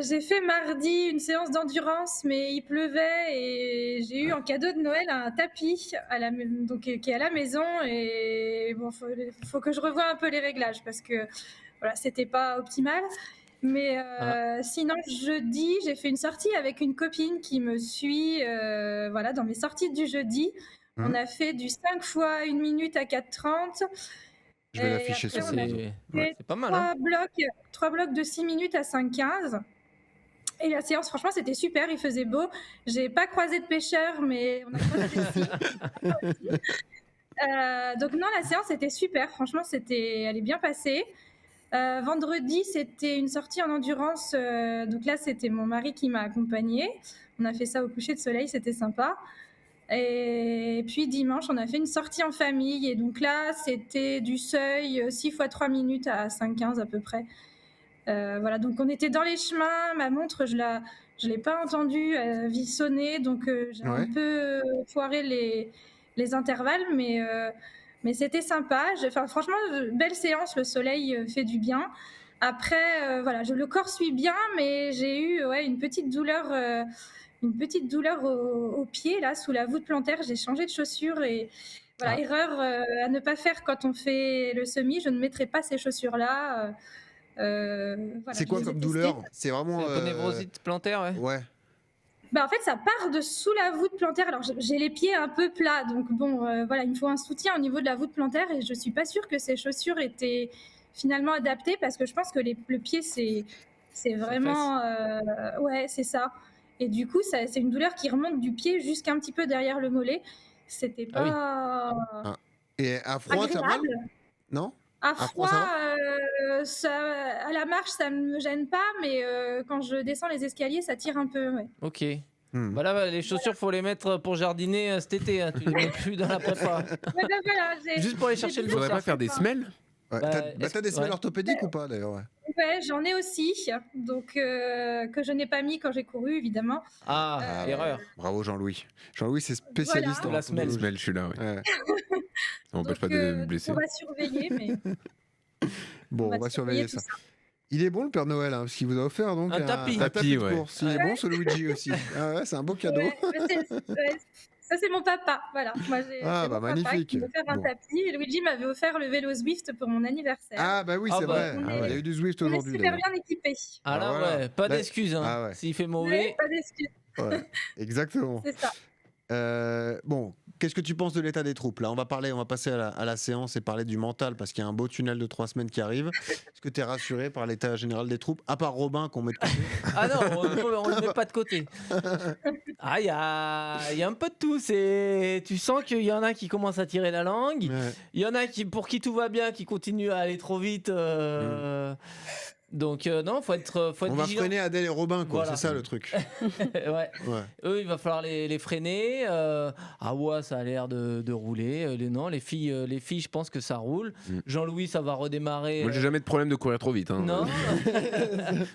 J'ai fait mardi une séance d'endurance, mais il pleuvait et j'ai eu en cadeau de Noël un tapis donc, qui est à la maison. Et bon, faut que je revoie un peu les réglages parce que voilà, c'était pas optimal. Mais sinon, jeudi, j'ai fait une sortie avec une copine qui me suit voilà, dans mes sorties du jeudi. On a fait du 5 fois 1 minute à 4h30. Je vais l'afficher sur C'est pas mal. Hein. 3 blocs de 6 minutes à 5h15. Et la séance, franchement, c'était super. Il faisait beau. J'ai pas croisé de pêcheurs, mais on a croisé des cygnes. Donc non, la séance était super. Franchement, elle est bien passée. Vendredi, c'était une sortie en endurance. Donc là, c'était mon mari qui m'a accompagnée. On a fait ça au coucher de soleil, c'était sympa. Et puis dimanche, on a fait une sortie en famille. Et donc là, c'était du seuil 6 fois 3 minutes à 5h15 à peu près. Voilà, donc on était dans les chemins. Ma montre, je l'ai pas entendue sonner. Donc j'ai un peu foiré les intervalles. Mais c'était sympa. Franchement, belle séance. Le soleil fait du bien. Après, voilà, le corps suit bien. Mais j'ai eu une petite douleur... au pied, là, sous la voûte plantaire. J'ai changé de chaussures et voilà, erreur à ne pas faire quand on fait le semi. Je ne mettrai pas ces chaussures-là. Voilà, c'est quoi comme douleur? C'est vraiment... C'est névrosite plantaire, ouais. Bah, en fait, ça part de sous la voûte plantaire. Alors, j'ai les pieds un peu plats. Donc, bon, voilà, il me faut un soutien au niveau de la voûte plantaire. Et je ne suis pas sûre que ces chaussures étaient finalement adaptées parce que je pense que le pied, c'est vraiment... ouais, c'est ça. Et du coup, c'est une douleur qui remonte du pied jusqu'un petit peu derrière le mollet. C'était pas... Et à froid, t'as mal? Non? À froid, à la marche, ça ne me gêne pas, mais quand je descends les escaliers, ça tire un peu. Ouais. Ok. Voilà, les chaussures, faut les mettre pour jardiner cet été. Hein. Tu les mets plus dans la prépa. Voilà, juste pour aller chercher le dossard. Faudrait pas faire des semelles? T'as des semelles orthopédiques ou pas d'ailleurs? Ouais, j'en ai aussi, donc que je n'ai pas mis quand j'ai couru, évidemment. Erreur. Bravo Jean-Louis. Jean-Louis, c'est spécialiste en la semelle. Je suis là, ouais. On n'empêche pas de me blesser. On va surveiller, mais... Bon, on va surveiller ça. Il est bon le Père Noël, hein, parce qu'il vous a offert donc un tapis de course. Il est bon ce Luigi aussi. C'est un beau cadeau. Ça, c'est mon papa, voilà. Moi, j'ai mon magnifique. papa qui m'a offert un tapis. Et Luigi m'avait offert le vélo Zwift pour mon anniversaire. Ah bah oui, c'est vrai. Il y a eu du Zwift aujourd'hui. On est super bien équipés. Ouais, pas d'excuses. Hein. S'il fait mauvais... Pas d'excuses. Ouais, exactement. C'est ça. Bon, qu'est-ce que tu penses de l'état des troupes? Là, on va passer à la séance et parler du mental parce qu'il y a un beau tunnel de 3 semaines qui arrive. Est-ce que tu es rassuré par l'état général des troupes, à part Robin qu'on met de côté? Ah non, on ne met pas de côté. Il y a un peu de tout. Tu sens qu'il y en a qui commencent à tirer la langue. Il y en a pour qui tout va bien, qui continuent à aller trop vite. Donc non, faut être on va vigilant. freiner Adèle et Robin, quoi. Voilà. C'est ça le truc. ouais. Eux, il va falloir les freiner. Ça a l'air de rouler. Les filles, je pense que ça roule. Jean-Louis, ça va redémarrer. Moi, j'ai jamais de problème de courir trop vite. Hein. Non.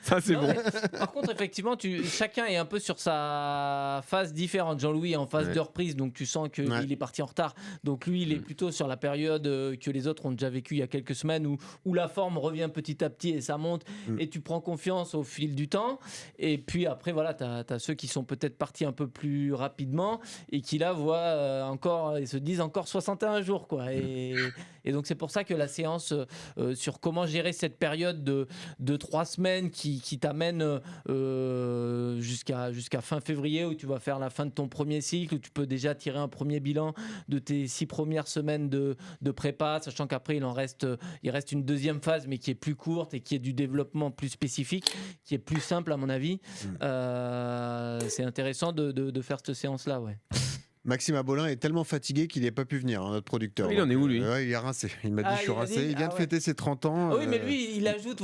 Ça, c'est bon. Par contre, effectivement, chacun est un peu sur sa phase différente. Jean-Louis est en phase de reprise, donc tu sens qu'il est parti en retard. Donc lui, il est plutôt sur la période que les autres ont déjà vécu il y a quelques semaines où la forme revient petit à petit et ça monte. Et tu prends confiance au fil du temps. Et puis après, voilà, t'as ceux qui sont peut-être partis un peu plus rapidement et qui là voient encore, ils se disent encore 61 jours, quoi. Et donc c'est pour ça que la séance sur comment gérer cette période de 3 semaines qui t'amène jusqu'à fin février, où tu vas faire la fin de ton premier cycle, où tu peux déjà tirer un premier bilan de tes 6 premières semaines de prépa, sachant qu'après il reste une deuxième phase, mais qui est plus courte et qui est du développement plus spécifique, qui est plus simple à mon avis. C'est intéressant de faire cette séance-là, ouais. Maxime Abolin est tellement fatigué qu'il n'est pas pu venir, notre producteur. Il en est où, lui? Il est rincé. Il m'a dit je suis rincé. Il vient de fêter ses 30 ans. Oui, mais lui, il ajoute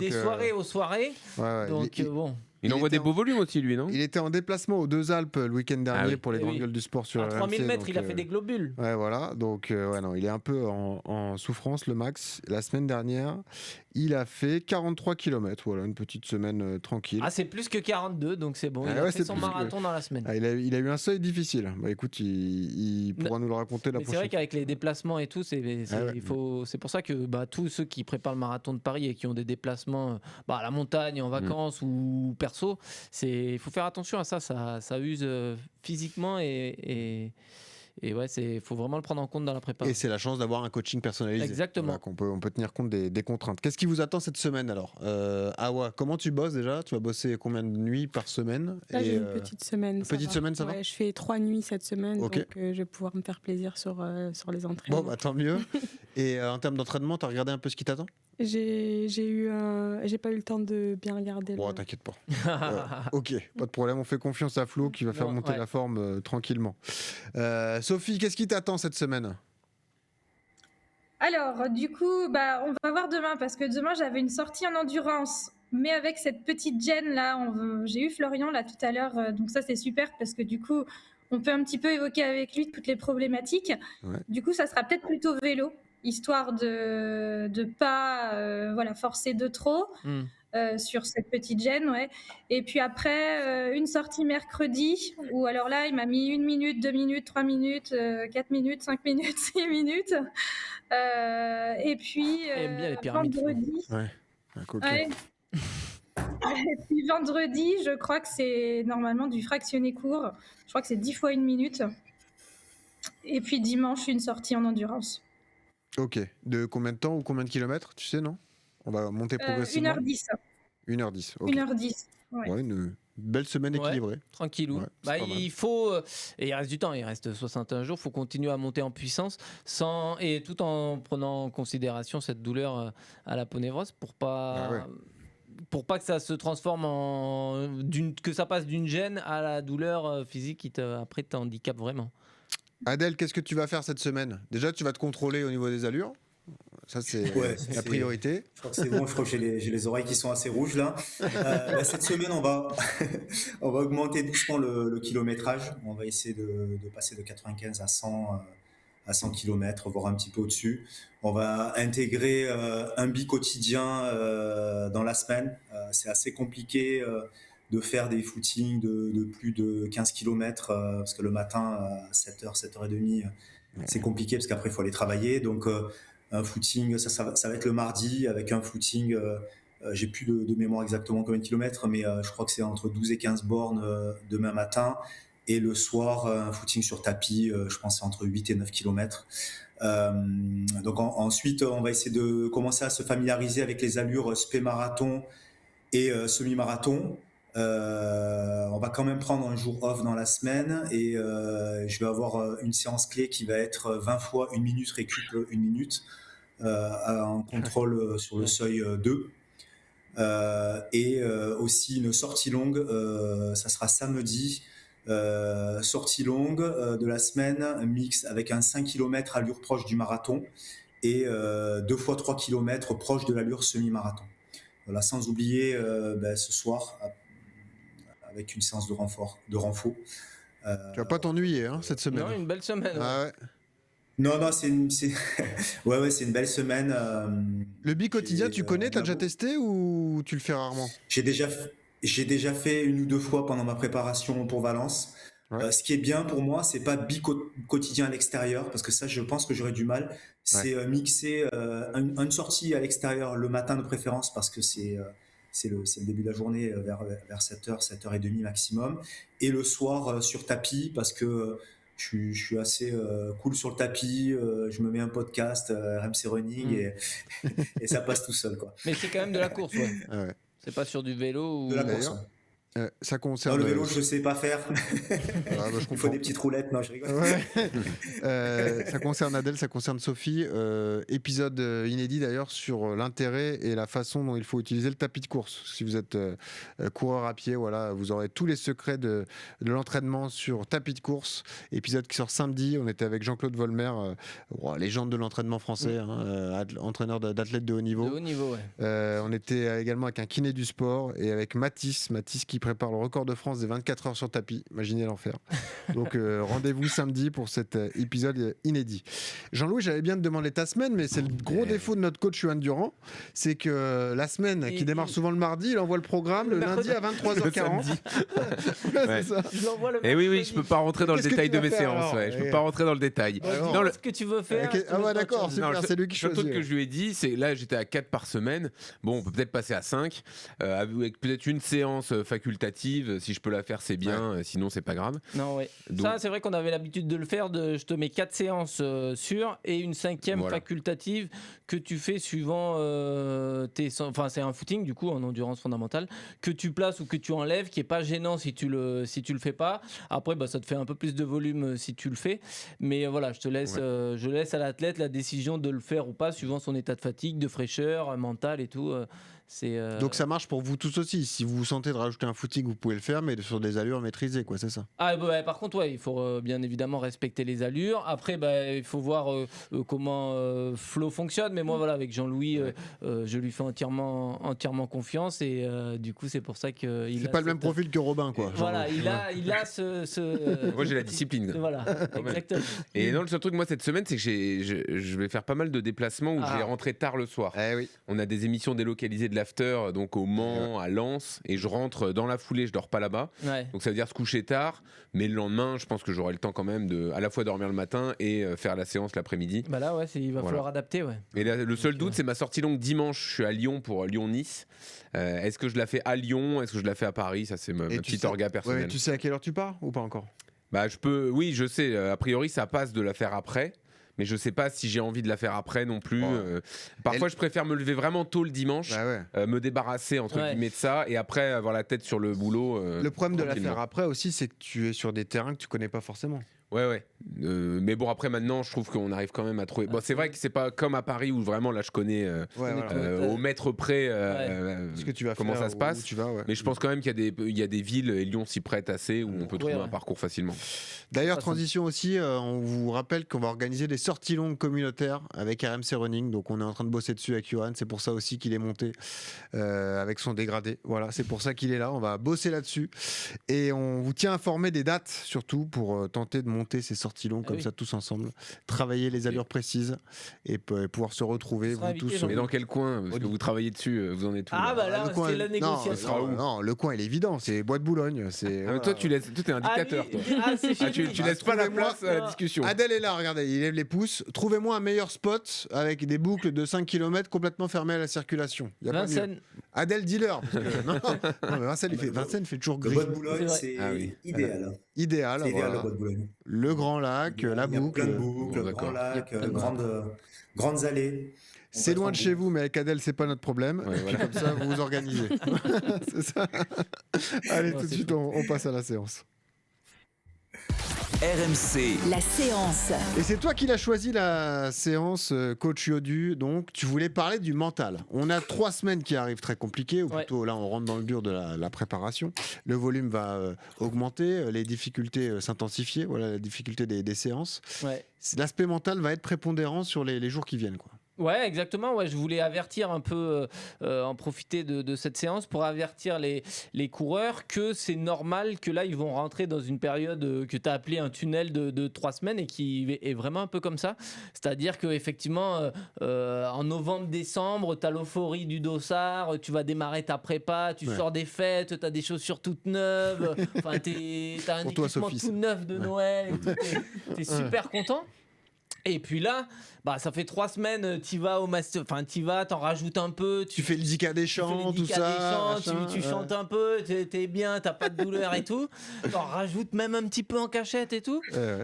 des soirées aux soirées. Donc bon. Il envoie des beaux volumes aussi, lui, non? Il était en déplacement aux Deux Alpes le week-end dernier pour les Grandes Gueules du Sport sur À RMC. 3000 mètres, donc, il a fait des globules. Ouais, voilà. Donc, non, il est un peu en souffrance, le Max. La semaine dernière, il a fait 43 km. Voilà, une petite semaine tranquille. Ah, c'est plus que 42, donc c'est bon. Il a fait son marathon dans la semaine. Il a eu un seuil difficile. Bah écoute, il pourra nous le raconter la Mais c'est prochaine vrai qu'avec les déplacements et tout, c'est pour ça que tous ceux qui préparent le marathon de Paris et qui ont des déplacements à la montagne, en vacances ou perso, il faut faire attention à ça. Ça use physiquement et ouais, faut vraiment le prendre en compte dans la prépa. Et c'est la chance d'avoir un coaching personnalisé. Exactement. Voilà, on peut tenir compte des contraintes. Qu'est-ce qui vous attend cette semaine alors? Awa, comment tu bosses déjà? Tu vas bosser combien de nuits par semaine? Là, j'ai une petite semaine. Ça va? Je fais 3 nuits cette semaine, Ok. donc je vais pouvoir me faire plaisir sur les entraînements. Bon, bah tant mieux. Et en termes d'entraînement, tu as regardé un peu ce qui t'attend? J'ai pas eu le temps de bien regarder. Bon, t'inquiète pas. Ok, pas de problème. On fait confiance à Flo qui va faire monter la forme tranquillement. Sophie, qu'est-ce qui t'attend cette semaine? Alors, du coup, on va voir demain parce que demain, j'avais une sortie en endurance. Mais avec cette petite Jen là, j'ai eu Florian là tout à l'heure. Donc ça, c'est super parce que du coup, on peut un petit peu évoquer avec lui toutes les problématiques. Ouais. Du coup, ça sera peut-être plutôt vélo, histoire de pas forcer de trop. Sur cette petite Jen, ouais. Et puis après, une sortie mercredi, où alors là, il m'a mis 1 minute, 2 minutes, 3 minutes, 4 minutes, 5 minutes, 6 minutes. Et puis vendredi. Ouais. Ouais. Et puis vendredi, je crois que c'est normalement du fractionné court. Je crois que c'est 10 fois 1 minute. Et puis dimanche, une sortie en endurance. Ok. De combien de temps ou combien de kilomètres, tu sais, non? On va monter progressivement. 1h10. 1h10. Ok. 1h10. Ouais. Ouais, une belle semaine équilibrée. Tranquillou. Ouais, Il faut, et il reste du temps, il reste 61 jours, il faut continuer à monter en puissance et tout en prenant en considération cette douleur à la ponévrose pour pas que ça se transforme que ça passe d'une gêne à la douleur physique qui après t'handicape vraiment. Adèle, qu'est-ce que tu vas faire cette semaine? Déjà, tu vas te contrôler au niveau des allures. Ça, c'est la priorité. Je crois que c'est bon, je crois que j'ai les oreilles qui sont assez rouges là. Cette semaine, on va augmenter doucement le kilométrage. On va essayer de passer de 95 à 100 km, voire un petit peu au-dessus. On va intégrer un bi-quotidien dans la semaine. C'est assez compliqué de faire des footings de plus de 15 km parce que le matin à 7h, 7h30, c'est compliqué parce qu'après il faut aller travailler. Donc un footing, ça va être le mardi avec un footing, j'ai plus de mémoire exactement combien de kilomètres, mais je crois que c'est entre 12 et 15 bornes demain matin. Et le soir, un footing sur tapis, je pense c'est entre 8 et 9 kilomètres. Donc ensuite, on va essayer de commencer à se familiariser avec les allures spé marathon et semi-marathon. On va quand même prendre un jour off dans la semaine et je vais avoir une séance clé qui va être 20 fois 1 minute récup 1 minute en contrôle sur le seuil 2 et aussi une sortie longue, ça sera samedi, sortie longue de la semaine, mix avec un 5 km allure proche du marathon et 2 fois 3 km proche de l'allure semi-marathon. Voilà, sans oublier ce soir avec une séance de renfort. Tu vas pas t'ennuyer cette semaine. Non, une belle semaine. Ah ouais. Non, c'est une belle semaine. Le bi-quotidien, tu connais, t'as déjà testé ou tu le fais rarement? J'ai déjà fait 1 ou 2 fois pendant ma préparation pour Valence. Ouais. Ce qui est bien pour moi, c'est pas bi-quotidien à l'extérieur, parce que ça, je pense que j'aurais du mal. C'est mixer une sortie à l'extérieur le matin de préférence, parce que c'est le début de la journée vers 7h, 7h30 maximum. Et le soir sur tapis, parce que je suis assez cool sur le tapis, je me mets un podcast, RMC Running, et ça passe tout seul, quoi. Mais c'est quand même de la course, ouais. Ah ouais. C'est pas sur du vélo ou... De la course. Ça Non, concerne. le vélo, je sais pas faire. Je Il faut comprends. des petites roulettes. Non, je rigole. Ouais. Ça concerne Adèle, ça concerne Sophie. Épisode inédit d'ailleurs sur l'intérêt et la façon dont il faut utiliser le tapis de course. Si vous êtes coureur à pied, voilà, vous aurez tous les secrets de l'entraînement sur tapis de course. Épisode qui sort samedi. On était avec Jean-Claude Volmer, légende de l'entraînement français, entraîneur d'athlètes de haut niveau. De haut niveau, ouais. On était également avec un kiné du sport et avec Mathis qui prépare le record de France des 24 heures sur tapis. Imaginez l'enfer. Donc rendez-vous samedi pour cet épisode inédit. Jean-Louis, j'avais bien te demander ta semaine, mais c'est le gros défaut de notre coach Johan Durand, c'est que la semaine qui démarre souvent le mardi, il envoie le programme le lundi à 23h40. Ouais. Je l'envoie le Et oui, mercredi. je peux pas rentrer dans le Qu'est-ce que détail tu de vas mes faire, séances. alors Ouais. Je peux pas rentrer dans le détail. Alors, Non, Dis-moi ce que tu veux faire. Ok, ah ouais, d'accord, je te mets super, Non, c'est lui qui le choisit. truc que je lui ai dit, c'est là j'étais à 4 par semaine. Bon, on peut peut-être passer à 5 avec peut-être une séance facultative. Si je peux la faire, c'est bien. Sinon, c'est pas grave. Non, ouais. Donc- Ça, c'est vrai qu'on avait l'habitude de le faire. Je te mets 4 séances sûres et une 5e Voilà. facultative que tu fais suivant Enfin, c'est un footing, du coup, en endurance fondamentale, que tu places ou que tu enlèves, qui est pas gênant si tu le fais pas. Après, ça te fait un peu plus de volume si tu le fais. Mais voilà, je laisse à l'athlète la décision de le faire ou pas, suivant son état de fatigue, de fraîcheur, mental et tout. Donc ça marche pour vous tous aussi. Si vous vous sentez de rajouter un footing, vous pouvez le faire, mais sur des allures maîtrisées, quoi, c'est ça. Par contre, ouais, il faut bien évidemment respecter les allures. Après, il faut voir comment Flo fonctionne. Mais moi, voilà, avec Jean-Louis, je lui fais entièrement confiance. Et du coup, c'est pour ça qu'il C'est pas le même profil que Robin, quoi. Voilà, il a ce. Moi, j'ai la discipline. Voilà, exactement. Et non, le seul truc, moi, cette semaine, c'est que je vais faire pas mal de déplacements où je vais rentrer tard le soir. Oui. On a des émissions délocalisées de l'after, donc au Mans, à Lens, et je rentre dans la foulée, je dors pas là-bas. Ouais. Donc ça veut dire se coucher tard, mais le lendemain, je pense que j'aurai le temps quand même de à la fois dormir le matin et faire la séance l'après-midi. Là, ouais, il va falloir adapter, ouais. Et là, le seul doute, c'est ma sortie longue dimanche. Je suis à Lyon pour Lyon-Nice. Est-ce que je la fais à Lyon? Est-ce que je la fais à Paris? Ça, c'est ma petite orga personnelle. Ouais, tu sais à quelle heure tu pars ou pas encore? Oui, je sais. A priori, ça passe de la faire après. Mais je sais pas si j'ai envie de la faire après non plus. Parfois, je préfère me lever vraiment tôt le dimanche, me débarrasser entre guillemets de ça, et après avoir la tête sur le boulot. Le problème de la faire après aussi, c'est que tu es sur des terrains que tu connais pas forcément. Ouais. Mais bon, après maintenant, je trouve qu'on arrive quand même à trouver. Bon, c'est vrai que c'est pas comme à Paris où vraiment là, je connais au mètre près ce que tu vas comment faire, ça se passe. où tu vas, Mais je pense quand même qu'il y a des villes, et Lyon s'y prête assez, où on peut trouver un parcours facilement. D'ailleurs, transition aussi, on vous rappelle qu'on va organiser des sorties longues communautaires avec RMC Running. Donc on est en train de bosser dessus avec Johan. C'est pour ça aussi qu'il est monté avec son dégradé. Voilà, c'est pour ça qu'il est là. On va bosser là-dessus. Et on vous tient informé des dates, surtout pour tenter de monter ces sorties longues comme ça tous ensemble. Travailler les allures précises et pouvoir se retrouver, vous tous. Mais dans quel coin? Parce que vous travaillez dessus, vous en êtes où? Là, c'est la négociation. Non, le coin, il est évident. C'est Bois de Boulogne. Toi, tu es un dictateur. Tu laisses pas la place à la discussion. Adèle est là, regardez, il lève les pouces. Trouvez-moi un meilleur spot avec des boucles de 5 km complètement fermées à la circulation. Vincennes. Adèle, dis-leur. Non, mais Vincennes fait toujours gris. Le Bois de Boulogne, c'est idéal. Idéal, C'est idéal, voilà. le Bois de Boulogne. Le Grand Lac, la Il y a boucle. plein de boucles, grand lac, grandes allées. C'est loin de chez vous, mais avec Adèle, c'est pas notre problème. Et puis comme ça, vous vous organisez. C'est ça. Allez, tout de suite, on passe à la séance. RMC. La séance. Et c'est toi qui l'as choisi, la séance, coach Yodu. Donc, tu voulais parler du mental. On a 3 semaines qui arrivent très compliquées, ou plutôt là, on rentre dans le dur de la préparation. Le volume va augmenter, les difficultés s'intensifier. Voilà la difficulté des séances. L'aspect mental va être prépondérant sur les jours qui viennent, quoi. Ouais, exactement. Ouais, je voulais avertir un peu, en profiter de cette séance pour avertir les coureurs que c'est normal que là, ils vont rentrer dans une période que tu as appelée un tunnel de 3 semaines et qui est vraiment un peu comme ça. C'est-à-dire qu'effectivement, en novembre-décembre, tu as l'euphorie du dossard, tu vas démarrer ta prépa, tu sors des fêtes, tu as des chaussures toutes neuves, tu as un équipement tout neuf de Noël, et tu es super content. Et puis là, ça fait 3 semaines, t'y vas t'en rajoutes un peu. Tu fais le Dika des chants, tout ça. Tu chantes un peu, t'es bien, t'as pas de douleur et tout. T'en rajoutes même un petit peu en cachette et tout.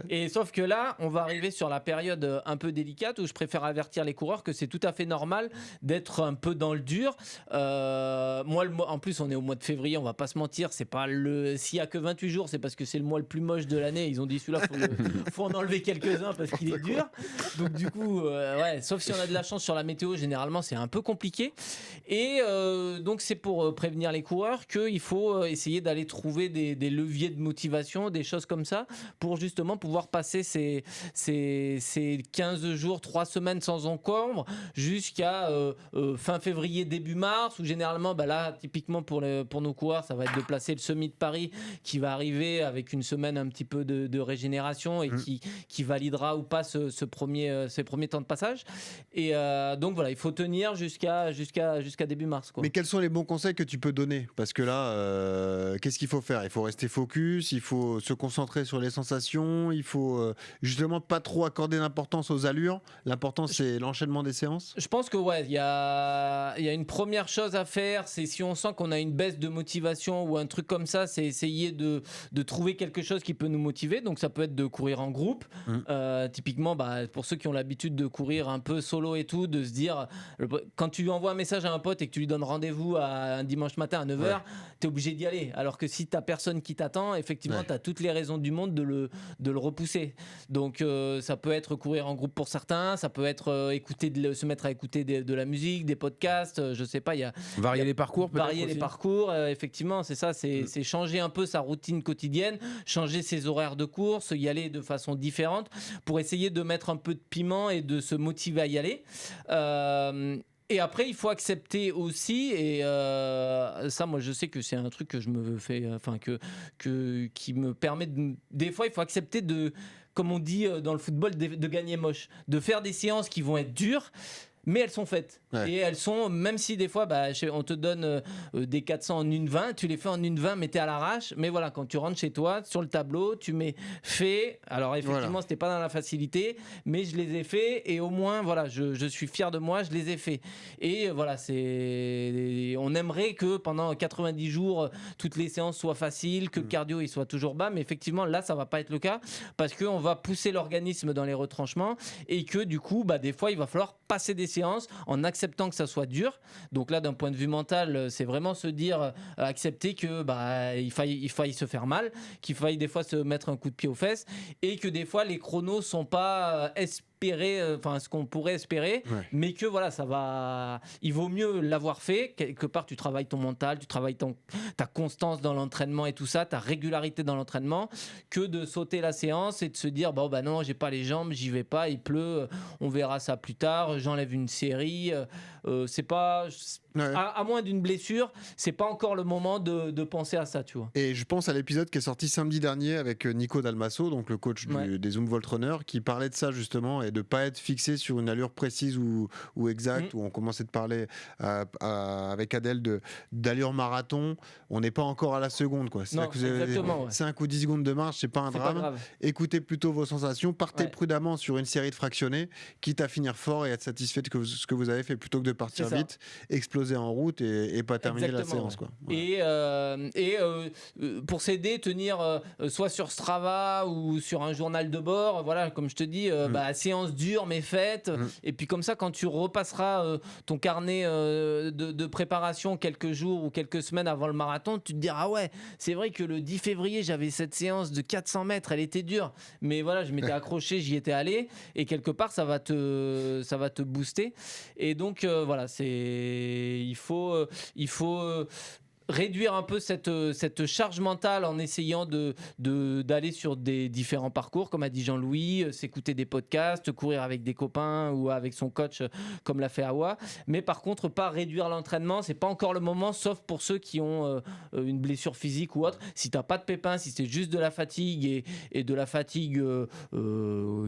Et sauf que là, on va arriver sur la période un peu délicate où je préfère avertir les coureurs que c'est tout à fait normal d'être un peu dans le dur. Moi, en plus, on est au mois de février, on va pas se mentir. C'est pas s'il y a que 28 jours, c'est parce que c'est le mois le plus moche de l'année. Ils ont dit celui-là, faut en enlever quelques-uns parce qu'il est dur. Donc du coup, sauf si on a de la chance sur la météo, généralement c'est un peu compliqué. Et donc c'est pour prévenir les coureurs qu'il faut essayer d'aller trouver des leviers de motivation, des choses comme ça, pour justement pouvoir passer ces 15 jours, 3 semaines sans encombre, jusqu'à fin février, début mars, où généralement, là, typiquement pour nos coureurs, ça va être de placer le semi de Paris qui va arriver avec une semaine un petit peu de régénération et qui validera ou pas ces premiers temps de passage. Et donc voilà, il faut tenir jusqu'à début mars, quoi. Mais quels sont les bons conseils que tu peux donner? Parce que là, qu'est-ce qu'il faut faire? Il faut rester focus, il faut se concentrer sur les sensations, il faut justement pas trop accorder d'importance aux allures. L'important, c'est l'enchaînement des séances. Je pense que il y a une première chose à faire, c'est si on sent qu'on a une baisse de motivation ou un truc comme ça, c'est essayer de trouver quelque chose qui peut nous motiver. Donc ça peut être de courir en groupe. Typiquement, pour ceux qui ont l'habitude de courir un peu solo et tout, de se dire, quand tu envoies un message à un pote et que tu lui donnes rendez-vous un dimanche matin à 9h, tu es obligé d'y aller. Alors que si tu n'as personne qui t'attend, effectivement, tu as toutes les raisons du monde de le repousser. Donc ça peut être courir en groupe pour certains, ça peut être se mettre à écouter de la musique, des podcasts, je sais pas, varier les parcours peut-être. Varier les parcours, effectivement, c'est ça, c'est changer un peu sa routine quotidienne, changer ses horaires de course, y aller de façon différente pour essayer de mettre un peu de piment et de se motiver à y aller. Et après, il faut accepter aussi, et ça, moi, je sais que c'est un truc que je me fais, qui me permet des fois, il faut accepter comme on dit dans le football, de gagner moche, de faire des séances qui vont être dures, mais elles sont faites. Et elles sont, même si des fois on te donne des 400 en 1,20, tu les fais en 1,20 mais t'es à l'arrache. Mais voilà, quand tu rentres chez toi, sur le tableau, tu mets fait. Alors effectivement, c'était pas dans la facilité, mais je les ai fait et au moins, voilà, je suis fier de moi, je les ai fait. Et voilà, on aimerait que pendant 90 jours, toutes les séances soient faciles, que le cardio il soit toujours bas, mais effectivement, là, ça va pas être le cas parce qu'on va pousser l'organisme dans les retranchements et que du coup, des fois, il va falloir passer des séances en acceptant que ça soit dur. Donc là, d'un point de vue mental, c'est vraiment se dire, accepter que il faille se faire mal, qu'il faille des fois se mettre un coup de pied aux fesses et que des fois les chronos sont pas ce qu'on pourrait espérer, mais que voilà, il vaut mieux l'avoir fait. Quelque part, tu travailles ton mental, tu travailles ta constance dans l'entraînement et tout ça, ta régularité dans l'entraînement, que de sauter la séance et de se dire non, j'ai pas les jambes, j'y vais pas, il pleut, on verra ça plus tard, j'enlève une série. C'est pas à moins d'une blessure, c'est pas encore le moment de penser à ça, tu vois. Et je pense à l'épisode qui est sorti samedi dernier avec Nico Dalmasso, donc le coach des Zumwalt Runners, qui parlait de ça justement et de pas être fixé sur une allure précise ou exacte, où on commençait de parler avec Adèle d'allure marathon. On n'est pas encore à la seconde, quoi. Non, que vous avez 5 ou 10 secondes de marche, c'est pas un drame. Écoutez plutôt vos sensations, partez prudemment sur une série de fractionnés, quitte à finir fort et être satisfait de ce que vous avez fait plutôt que de partir vite, exploser en route et pas terminer la séance, quoi. Voilà. Et pour s'aider, tenir soit sur Strava ou sur un journal de bord, voilà, comme je te dis, séance dure mais faite, et puis comme ça, quand tu repasseras ton carnet de préparation quelques jours ou quelques semaines avant le marathon, tu te diras c'est vrai que le 10 février j'avais cette séance de 400 mètres, elle était dure, mais voilà, je m'étais accroché, j'y étais allé, et quelque part ça va te booster. Et donc voilà, il faut réduire un peu cette charge mentale en essayant d'aller sur des différents parcours, comme a dit Jean-Louis, s'écouter des podcasts, courir avec des copains ou avec son coach comme l'a fait Awa, mais par contre pas réduire l'entraînement, c'est pas encore le moment, sauf pour ceux qui ont une blessure physique ou autre. Si t'as pas de pépins, si c'est juste de la fatigue et de la fatigue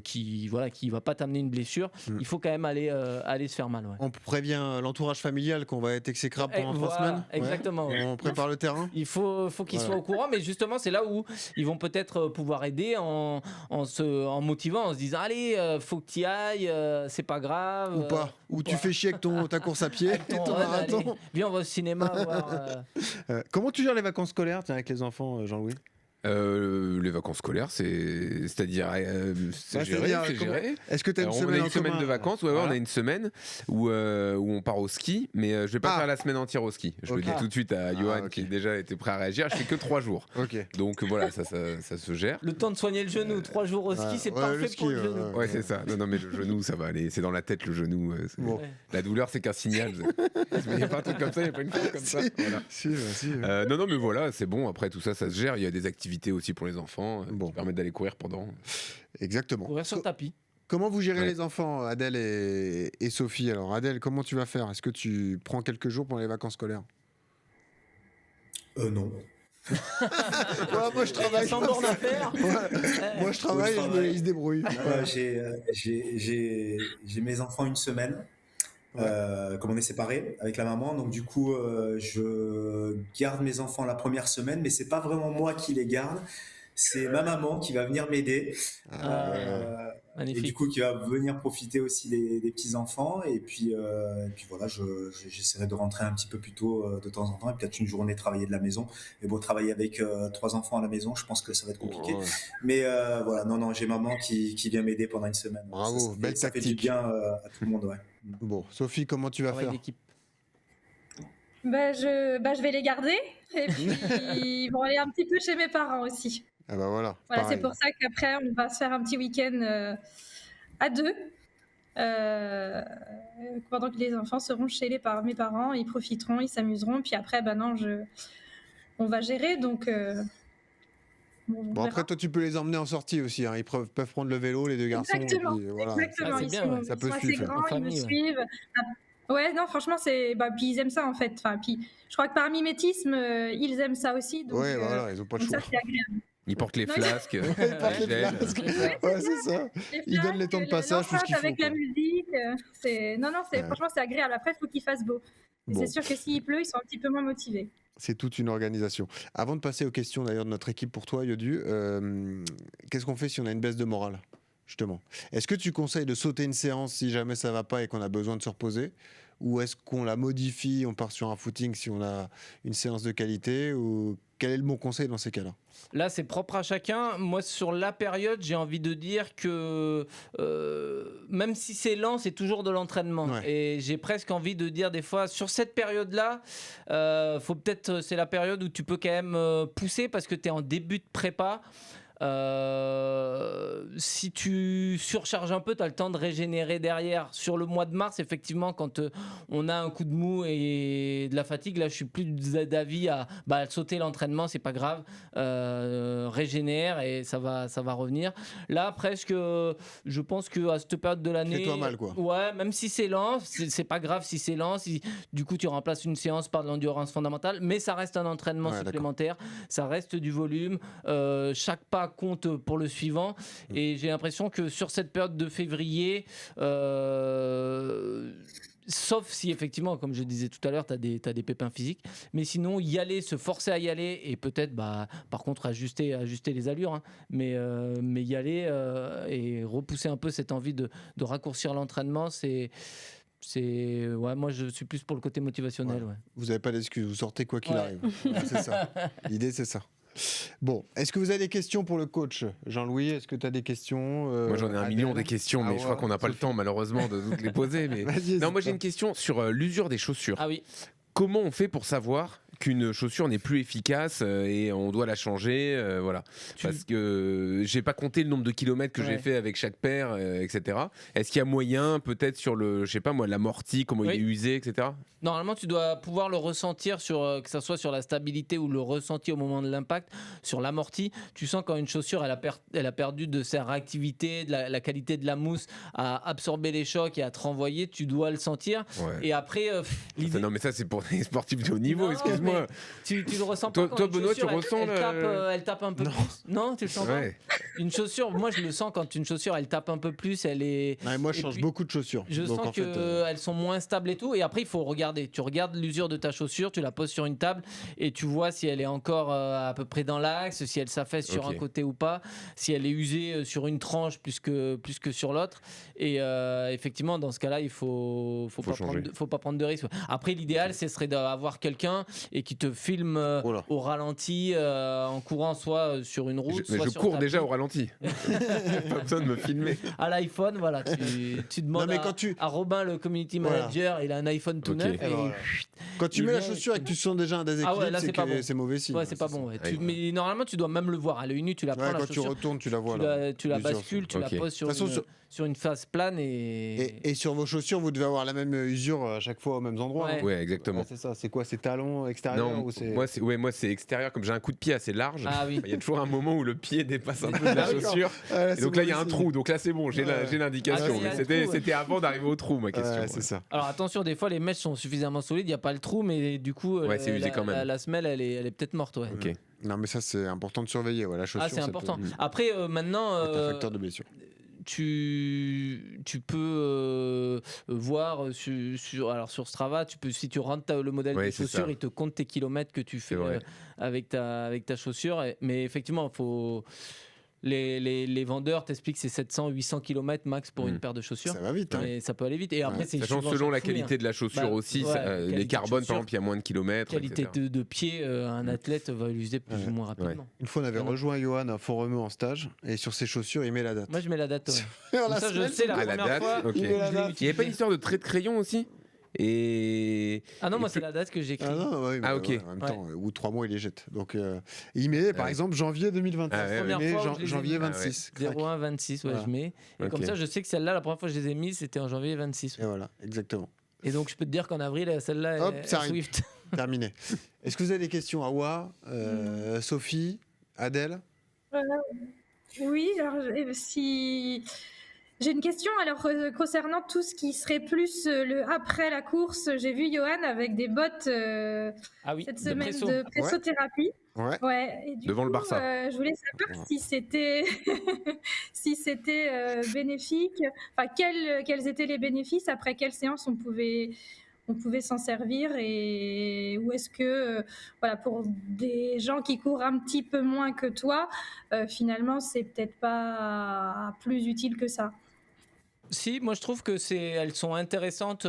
qui va pas t'amener une blessure, il faut quand même aller se faire mal. On prévient l'entourage familial qu'on va être exécrable pendant 3 semaines. Exactement. On prépare le terrain. Il faut qu'ils soient au courant, mais justement, c'est là où ils vont peut-être pouvoir aider en motivant, en se disant allez, faut que tu y ailles, c'est pas grave. Ou pas. Ou tu fais chier avec ta course à pied et ton marathon. Allez, viens, on va au cinéma voir. Comment tu gères les vacances scolaires avec les enfants, Jean-Louis? Les vacances scolaires, c'est-à-dire c'est géré. Est-ce que tu as on a une semaine de vacances, on a une semaine où on part au ski, mais je vais pas faire la semaine entière au ski. Je le dis tout de suite à Johan qui déjà était prêt à réagir. Je fais que 3 jours. Donc voilà, ça se gère. Le temps de soigner le genou, 3 jours au ski, c'est parfait pour le genou. Ouais, c'est ça. Non, mais le genou, ça va aller. C'est dans la tête, le genou. La douleur, c'est qu'un signal. Il n'y a pas un truc comme ça, il n'y a pas une fois comme ça. Voilà. Non, mais voilà, c'est bon. Après, tout ça, ça se gère. Il y a des activités aussi pour les enfants qui permettent d'aller courir pendant. Exactement. Courir sur le tapis. Comment vous gérez les enfants, Adèle et Sophie? Alors Adèle, comment tu vas faire? Est-ce que tu prends quelques jours pendant les vacances scolaires? Non. Moi je travaille. Moi je travaille et ils se débrouillent. J'ai mes enfants une semaine. Comme on est séparés avec la maman, donc du coup je garde mes enfants la première semaine, mais c'est pas vraiment moi qui les garde, c'est ma maman qui va venir m'aider et du coup qui va venir profiter aussi des petits enfants et puis voilà, j'essaierai de rentrer un petit peu plus tôt de temps en temps et peut-être une journée travailler de la maison, mais bon, travailler avec 3 enfants à la maison, je pense que ça va être compliqué. Mais voilà, non, j'ai maman qui vient m'aider pendant une semaine. Bravo, belle ça tactique. fait du bien à tout le monde. Bon, Sophie, comment tu vas faire? Je vais les garder et puis ils vont aller un petit peu chez mes parents aussi. Ah bah voilà. Voilà, c'est pour ça qu'après on va se faire un petit week-end à 2 pendant que les enfants seront chez mes parents, ils profiteront, ils s'amuseront, puis après on va gérer donc. Bon, après, toi, tu peux les emmener en sortie aussi. Ils peuvent prendre le vélo, les 2 garçons. Exactement. Puis, voilà. Exactement. Ça, ils sont assez grands, ils me suivent. Ouais, non, franchement, puis ils aiment ça en fait. Enfin, puis je crois que par mimétisme, ils aiment ça aussi. Donc, voilà, ils n'ont pas le choix. Ça, c'est agréable. Ils portent les flasques. Ils portent les flasques. Ouais, c'est ça. Ils donnent les temps de passage, tout ce qu'il faut. Avec la musique, franchement, c'est agréable. Après, il faut qu'il fasse beau. C'est sûr que s'il pleut, ils sont un petit peu moins motivés. C'est toute une organisation. Avant de passer aux questions d'ailleurs de notre équipe pour toi, Yodu, qu'est-ce qu'on fait si on a une baisse de morale, justement? Est-ce que tu conseilles de sauter une séance si jamais ça va pas et qu'on a besoin de se reposer? Ou est-ce qu'on la modifie, on part sur un footing si on a une séance de qualité? Ou quel est le bon conseil dans ces cas-là? Là, c'est propre à chacun. Moi, sur la période, j'ai envie de dire que même si c'est lent, c'est toujours de l'entraînement. Ouais. Et j'ai presque envie de dire des fois, sur cette période-là, faut peut-être, c'est la période où tu peux quand même pousser parce que tu es en début de prépa. Si tu surcharges un peu, tu as le temps de régénérer derrière. Sur le mois de mars, effectivement, quand on a un coup de mou et de la fatigue, là, je suis plus d'avis à sauter l'entraînement, c'est pas grave. Régénère et ça va revenir. Là, presque, je pense qu'à cette période de l'année. Fais-toi mal, quoi. Ouais, même si c'est lent, c'est pas grave si c'est lent. Si, du coup, tu remplaces une séance par de l'endurance fondamentale, mais ça reste un entraînement supplémentaire. Ça reste du volume. Chaque pas compte pour le suivant et j'ai l'impression que sur cette période de février sauf si effectivement comme je disais tout à l'heure t'as des pépins physiques, mais sinon se forcer à y aller et peut-être par contre ajuster les allures, mais y aller et repousser un peu cette envie de raccourcir l'entraînement, moi je suis plus pour le côté motivationnel. Vous n'avez pas d'excuses, vous sortez quoi qu'il arrive. C'est ça. L'idée c'est ça. Bon, est-ce que vous avez des questions pour le coach Jean-Louis? Est-ce que tu as des questions? Moi j'en ai un million des questions, mais je crois qu'on n'a pas le temps malheureusement de toutes les poser. Mais... Non, moi j'ai une question sur l'usure des chaussures. Ah oui. Comment on fait pour savoir qu'une chaussure n'est plus efficace et on doit la changer, voilà. Parce que j'ai pas compté le nombre de kilomètres que j'ai fait avec chaque paire, etc. Est-ce qu'il y a moyen, peut-être sur l'amorti, comment il est usé, etc. Normalement, tu dois pouvoir le ressentir que ça soit sur la stabilité ou le ressenti au moment de l'impact, sur l'amorti. Tu sens quand une chaussure elle a perdu de sa réactivité, de la qualité de la mousse à absorber les chocs et à te renvoyer, tu dois le sentir. Ouais. Et après, non, mais ça c'est pour les sportifs de haut niveau, excuse-moi. moi. Tu le ressens pas quand Toi, une Benoît, tu chaussure, ressens elle tape un peu plus. Non, tu le sens pas. Une chaussure, moi je le sens quand une chaussure elle tape un peu plus, elle est. Moi je change beaucoup de chaussures. Je sens qu'elles sont moins stables et tout. Et après il faut regarder. Tu regardes l'usure de ta chaussure, tu la poses sur une table et tu vois si elle est encore à peu près dans l'axe, si elle s'affaisse sur un côté ou pas, si elle est usée sur une tranche plus que sur l'autre. Et effectivement dans ce cas-là il faut pas prendre de risques. Après l'idéal ce serait d'avoir quelqu'un et qui te filme au ralenti en courant soit sur une route, soit je sur cours ta déjà piste. au ralenti. Pas besoin de me filmer. À l'iPhone, voilà, tu demandes à Robin, le community manager, il a un iPhone tout neuf. Quand tu mets la chaussure et que tu sens déjà un déséquilibre, c'est mauvais signe. Ouais, c'est pas bon. Mais normalement, tu dois même le voir. À l'œil nu, tu la prends la quand chaussure. tu retournes, tu la vois. Tu la bascules, tu la poses sur une face plane et sur vos chaussures, vous devez avoir la même usure à chaque fois aux mêmes endroits. Ouais, exactement. C'est ça. C'est quoi? C'est talons extérieurs Non, moi c'est extérieur. Comme j'ai un coup de pied assez large, il y a toujours un moment où le pied dépasse un peu de la chaussure. Et donc là, il y a un trou. Donc là, c'est bon. J'ai l'indication. Mais c'était avant d'arriver au trou, ma question. C'est ça. Alors attention, des fois, les mèches sont suffisamment solides. Il n'y a pas le trou, mais du coup, c'est usé quand même. La semelle, elle est peut-être morte. Ouais. Ok. Non, mais ça, c'est important de surveiller. La chaussure, c'est important. Après, maintenant. C'est un facteur de blessure. Tu peux voir sur Strava, si tu rentres le modèle de chaussure, il te compte tes kilomètres que tu fais avec ta chaussure. Mais effectivement, les vendeurs t'expliquent que c'est 700-800 km max pour une paire de chaussures. Ça va vite. Mais ça peut aller vite. Et après, c'est selon la qualité de la chaussure aussi. Les carbones, par exemple, il y a moins de kilomètres. Qualité de pied, un athlète va l'user plus ou moins rapidement. Une fois, on avait rejoint Johan à Font-Romeu en stage et sur ses chaussures, il met la date. Moi, je mets la date. Ça, je sais la première fois. Il n'y avait pas une histoire de trait de crayon aussi? Ah non, moi c'est la date que j'ai écrite. Ok. En même temps, ou 3 mois, il les jette. Donc, il met par exemple janvier 2026. Janvier 26. 01-26, je mets. Et comme ça, je sais que celle-là, la première fois que je les ai mises, c'était en janvier 26. Et voilà, exactement. Et donc, je peux te dire qu'en avril, celle-là est Swift. Terminé. Est-ce que vous avez des questions, Awa, Sophie, Adèle? Oui, alors si. J'ai une question concernant tout ce qui serait plus le après la course. J'ai vu Johan avec des bottes cette semaine de pressothérapie. Et du devant coup, le Barça. Je voulais savoir si c'était bénéfique. Enfin, quels étaient les bénéfices, après quelle séance on pouvait s'en servir, et où est-ce que pour des gens qui courent un petit peu moins que toi, finalement c'est peut-être pas plus utile que ça. Si, moi je trouve que elles sont intéressantes.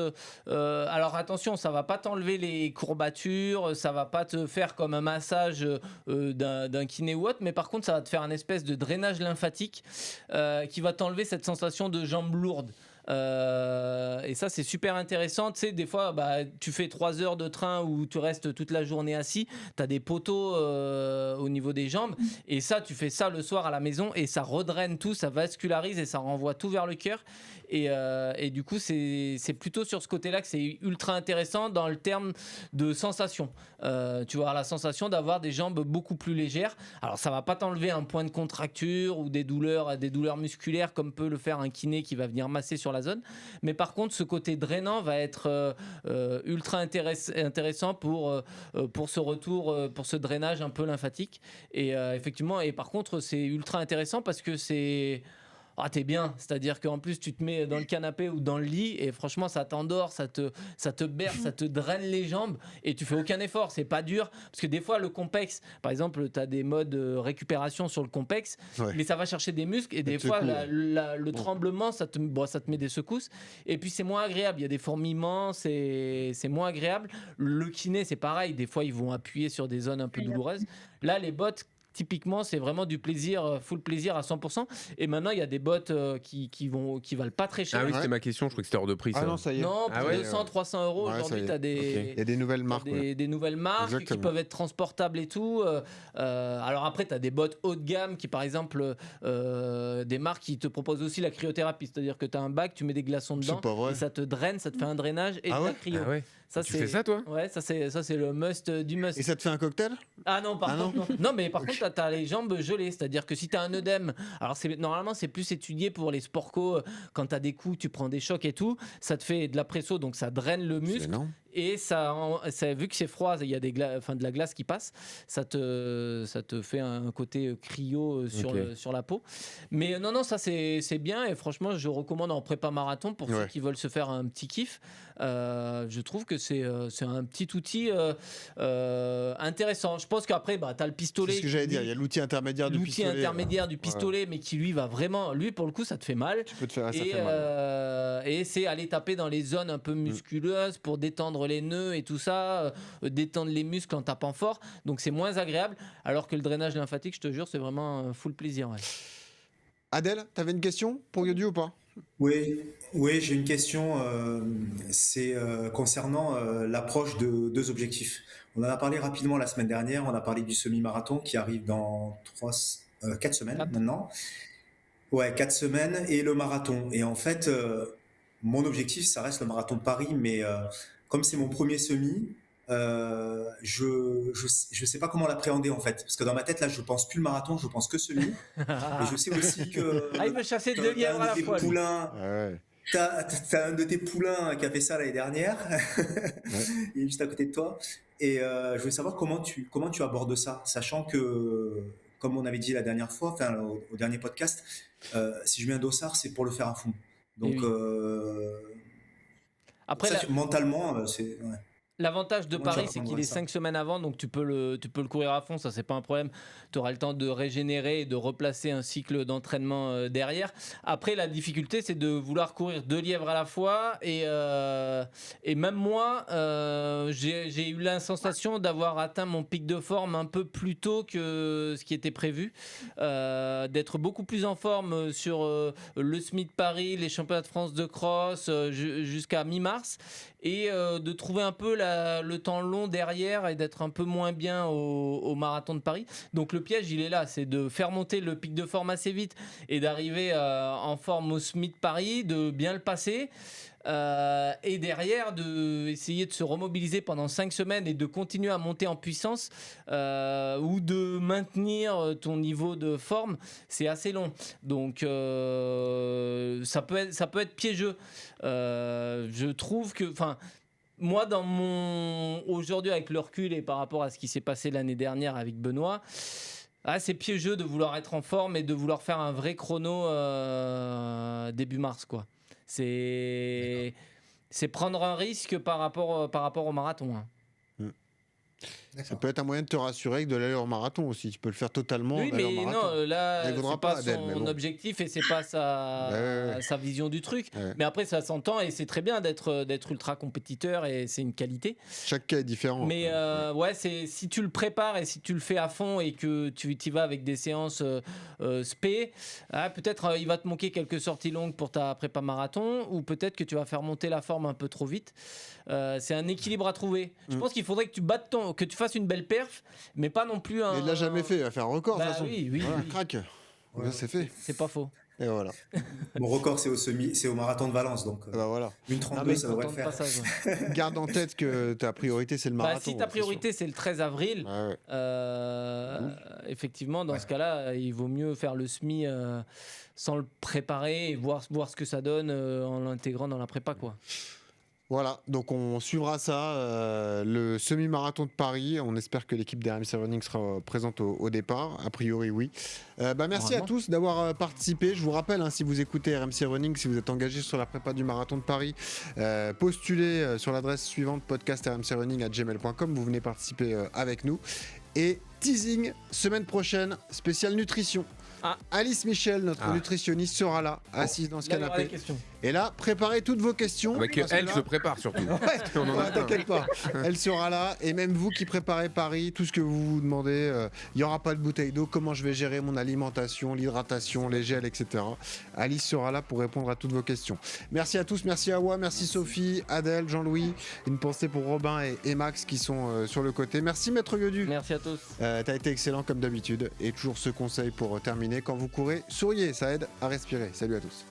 Alors attention, ça va pas t'enlever les courbatures, ça va pas te faire comme un massage d'un kiné ou autre, mais par contre ça va te faire un espèce de drainage lymphatique qui va t'enlever cette sensation de jambes lourdes. Et ça c'est super intéressant. Tu sais, des fois tu fais 3 heures de train où tu restes toute la journée assis, t'as des poteaux au niveau des jambes, et ça tu fais ça le soir à la maison et ça redraine tout, ça vascularise et ça renvoie tout vers le cœur. Et du coup c'est plutôt sur ce côté là que c'est ultra intéressant dans le terme de sensation. Tu vas avoir la sensation d'avoir des jambes beaucoup plus légères. Alors ça va pas t'enlever un point de contracture ou des douleurs musculaires comme peut le faire un kiné qui va venir masser sur la zone, mais par contre ce côté drainant va être ultra intéressant pour ce retour, pour ce drainage un peu lymphatique. Et effectivement, et par contre c'est ultra intéressant parce que t'es bien, c'est-à-dire qu'en plus tu te mets dans le canapé ou dans le lit et franchement ça t'endort, ça te berce, ça te draine les jambes et tu fais aucun effort, c'est pas dur, parce que des fois le Compex, par exemple, t'as des modes récupération sur le Compex, mais ça va chercher des muscles et des fois le tremblement ça te met des secousses et puis c'est moins agréable, il y a des fourmillements, c'est moins agréable. Le kiné c'est pareil, des fois ils vont appuyer sur des zones un peu douloureuses. Là les bottes typiquement, c'est vraiment du plaisir, full plaisir à 100%. Et maintenant, il y a des bottes qui valent pas très cher. Ah oui, c'était ma question. Je crois que c'était hors de prix. Ça. Ah non, ça y est. Non, pour 200-300 euros. Aujourd'hui, tu as il y a des nouvelles marques. Des nouvelles marques qui peuvent être transportables et tout. Alors après, tu as des bottes haut de gamme qui, par exemple, des marques qui te proposent aussi la cryothérapie. C'est-à-dire que tu as un bac, tu mets des glaçons dedans et ça te draine, ça te fait un drainage et de la cryo. Ah ouais. Ça, tu fais ça, toi? Ouais, ça c'est le must du must. Et ça te fait un cocktail? Ah non, par contre, non, mais par contre, t'as les jambes gelées, c'est-à-dire que si t'as un œdème, alors normalement c'est plus étudié pour les sport co, quand t'as des coups, tu prends des chocs et tout, ça te fait de la presso, donc ça draine le muscle. Et vu que c'est froid, il y a de la glace qui passe, ça te fait un côté cryo sur la peau. Mais non, ça c'est bien, et franchement, je recommande en prépa marathon pour ceux qui veulent se faire un petit kiff. Je trouve que c'est un petit outil intéressant. Je pense qu'après, tu as le pistolet. C'est ce que j'allais dire, il y a l'outil intermédiaire du pistolet, mais qui lui va vraiment. Lui, pour le coup, ça te fait mal. Tu peux te faire ça fait mal. Et c'est aller taper dans les zones un peu musculeuses pour détendre les nœuds et tout ça, détendre les muscles en tapant fort. Donc c'est moins agréable. Alors que le drainage lymphatique, je te jure, c'est vraiment full plaisir. Ouais. Adèle, t'avais une question pour Yodu ou pas ? Oui, j'ai une question. C'est concernant l'approche de 2 objectifs. On en a parlé rapidement la semaine dernière. On a parlé du semi-marathon qui arrive dans 4 semaines maintenant. Ouais, 4 semaines et le marathon. Et en fait, mon objectif, ça reste le marathon de Paris, mais comme c'est mon premier semi, je sais pas comment l'appréhender en fait, parce que dans ma tête là, je pense plus le marathon, je pense que semi. Et je sais aussi que il veut chasser 2 lièvres à la fois. T'as un de tes poulains qui a fait ça l'année dernière, il est juste à côté de toi. Et je voulais savoir comment tu abordes ça, sachant que, comme on avait dit la dernière fois, enfin au dernier podcast, si je mets un dossard, c'est pour le faire à fond. Donc, après, mentalement, c'est. Ouais. L'avantage de Paris, c'est qu'il est 5 semaines avant, donc tu peux le courir à fond, ça c'est pas un problème. Tu auras le temps de régénérer et de replacer un cycle d'entraînement derrière. Après, la difficulté, c'est de vouloir courir 2 lièvres à la fois. Et même moi, j'ai eu la sensation d'avoir atteint mon pic de forme un peu plus tôt que ce qui était prévu. D'être beaucoup plus en forme sur le SMI de Paris, les championnats de France de cross, jusqu'à mi-mars. Et de trouver un peu le temps long derrière et d'être un peu moins bien au marathon de Paris. Donc le piège, il est là, c'est de faire monter le pic de forme assez vite et d'arriver en forme au SMI de Paris, de bien le passer. Et derrière d'essayer de se remobiliser pendant 5 semaines et de continuer à monter en puissance ou de maintenir ton niveau de forme, c'est assez long. Donc ça peut être piégeux. Je trouve que, moi, aujourd'hui, avec le recul et par rapport à ce qui s'est passé l'année dernière avec Benoît, c'est piégeux de vouloir être en forme et de vouloir faire un vrai chrono début mars, quoi. C'est prendre un risque par rapport au marathon. Hein. Ça peut être un moyen de te rassurer avec de l'allure marathon aussi. Tu peux le faire totalement. Oui, mais non, là, c'est pas son objectif et c'est pas sa vision du truc. Ouais. Mais après, ça s'entend et c'est très bien d'être ultra compétiteur et c'est une qualité. Chaque cas est différent. Mais si tu le prépares et si tu le fais à fond et que tu y vas avec des séances spé, peut-être il va te manquer quelques sorties longues pour ta prépa marathon ou peut-être que tu vas faire monter la forme un peu trop vite. C'est un équilibre à trouver. Je pense qu'il faudrait que que tu fasses une belle perf, mais pas non plus un. Il l'a jamais fait, il va faire un record de toute façon. Oui. Crac. Ouais, c'est fait. C'est pas faux. Et voilà. Mon record, c'est au marathon de Valence, donc. Voilà. Une 32, ça devrait le faire. Garde en tête que ta priorité, c'est le marathon. Si ta priorité, c'est le 13 avril, effectivement, dans ce cas-là, il vaut mieux faire le SMI sans le préparer et voir ce que ça donne en l'intégrant dans la prépa, quoi. Voilà, donc on suivra ça, le semi-marathon de Paris. On espère que l'équipe d'RMC Running sera présente au départ. A priori, oui. Merci à tous d'avoir participé. Je vous rappelle, si vous écoutez RMC Running, si vous êtes engagé sur la prépa du marathon de Paris, postulez sur l'adresse suivante podcast@rmcrunning@gmail.com. Vous venez participer avec nous. Et teasing, semaine prochaine, spéciale nutrition. Alice Michel, notre nutritionniste, sera là, assise dans ce canapé. Et là, préparez toutes vos questions. Elle se prépare surtout. T'inquiète pas. Elle sera là. Et même vous qui préparez Paris, tout ce que vous vous demandez, il n'y aura pas de bouteille d'eau. Comment je vais gérer mon alimentation, l'hydratation, les gels, etc. Alice sera là pour répondre à toutes vos questions. Merci à tous. Merci à Awa. Merci Sophie, Adèle, Jean-Louis. Une pensée pour Robin et Max qui sont sur le côté. Merci Maître Yodu. Merci à tous. T'as été excellent comme d'habitude. Et toujours ce conseil pour terminer. Quand vous courez, souriez, ça aide à respirer. Salut à tous.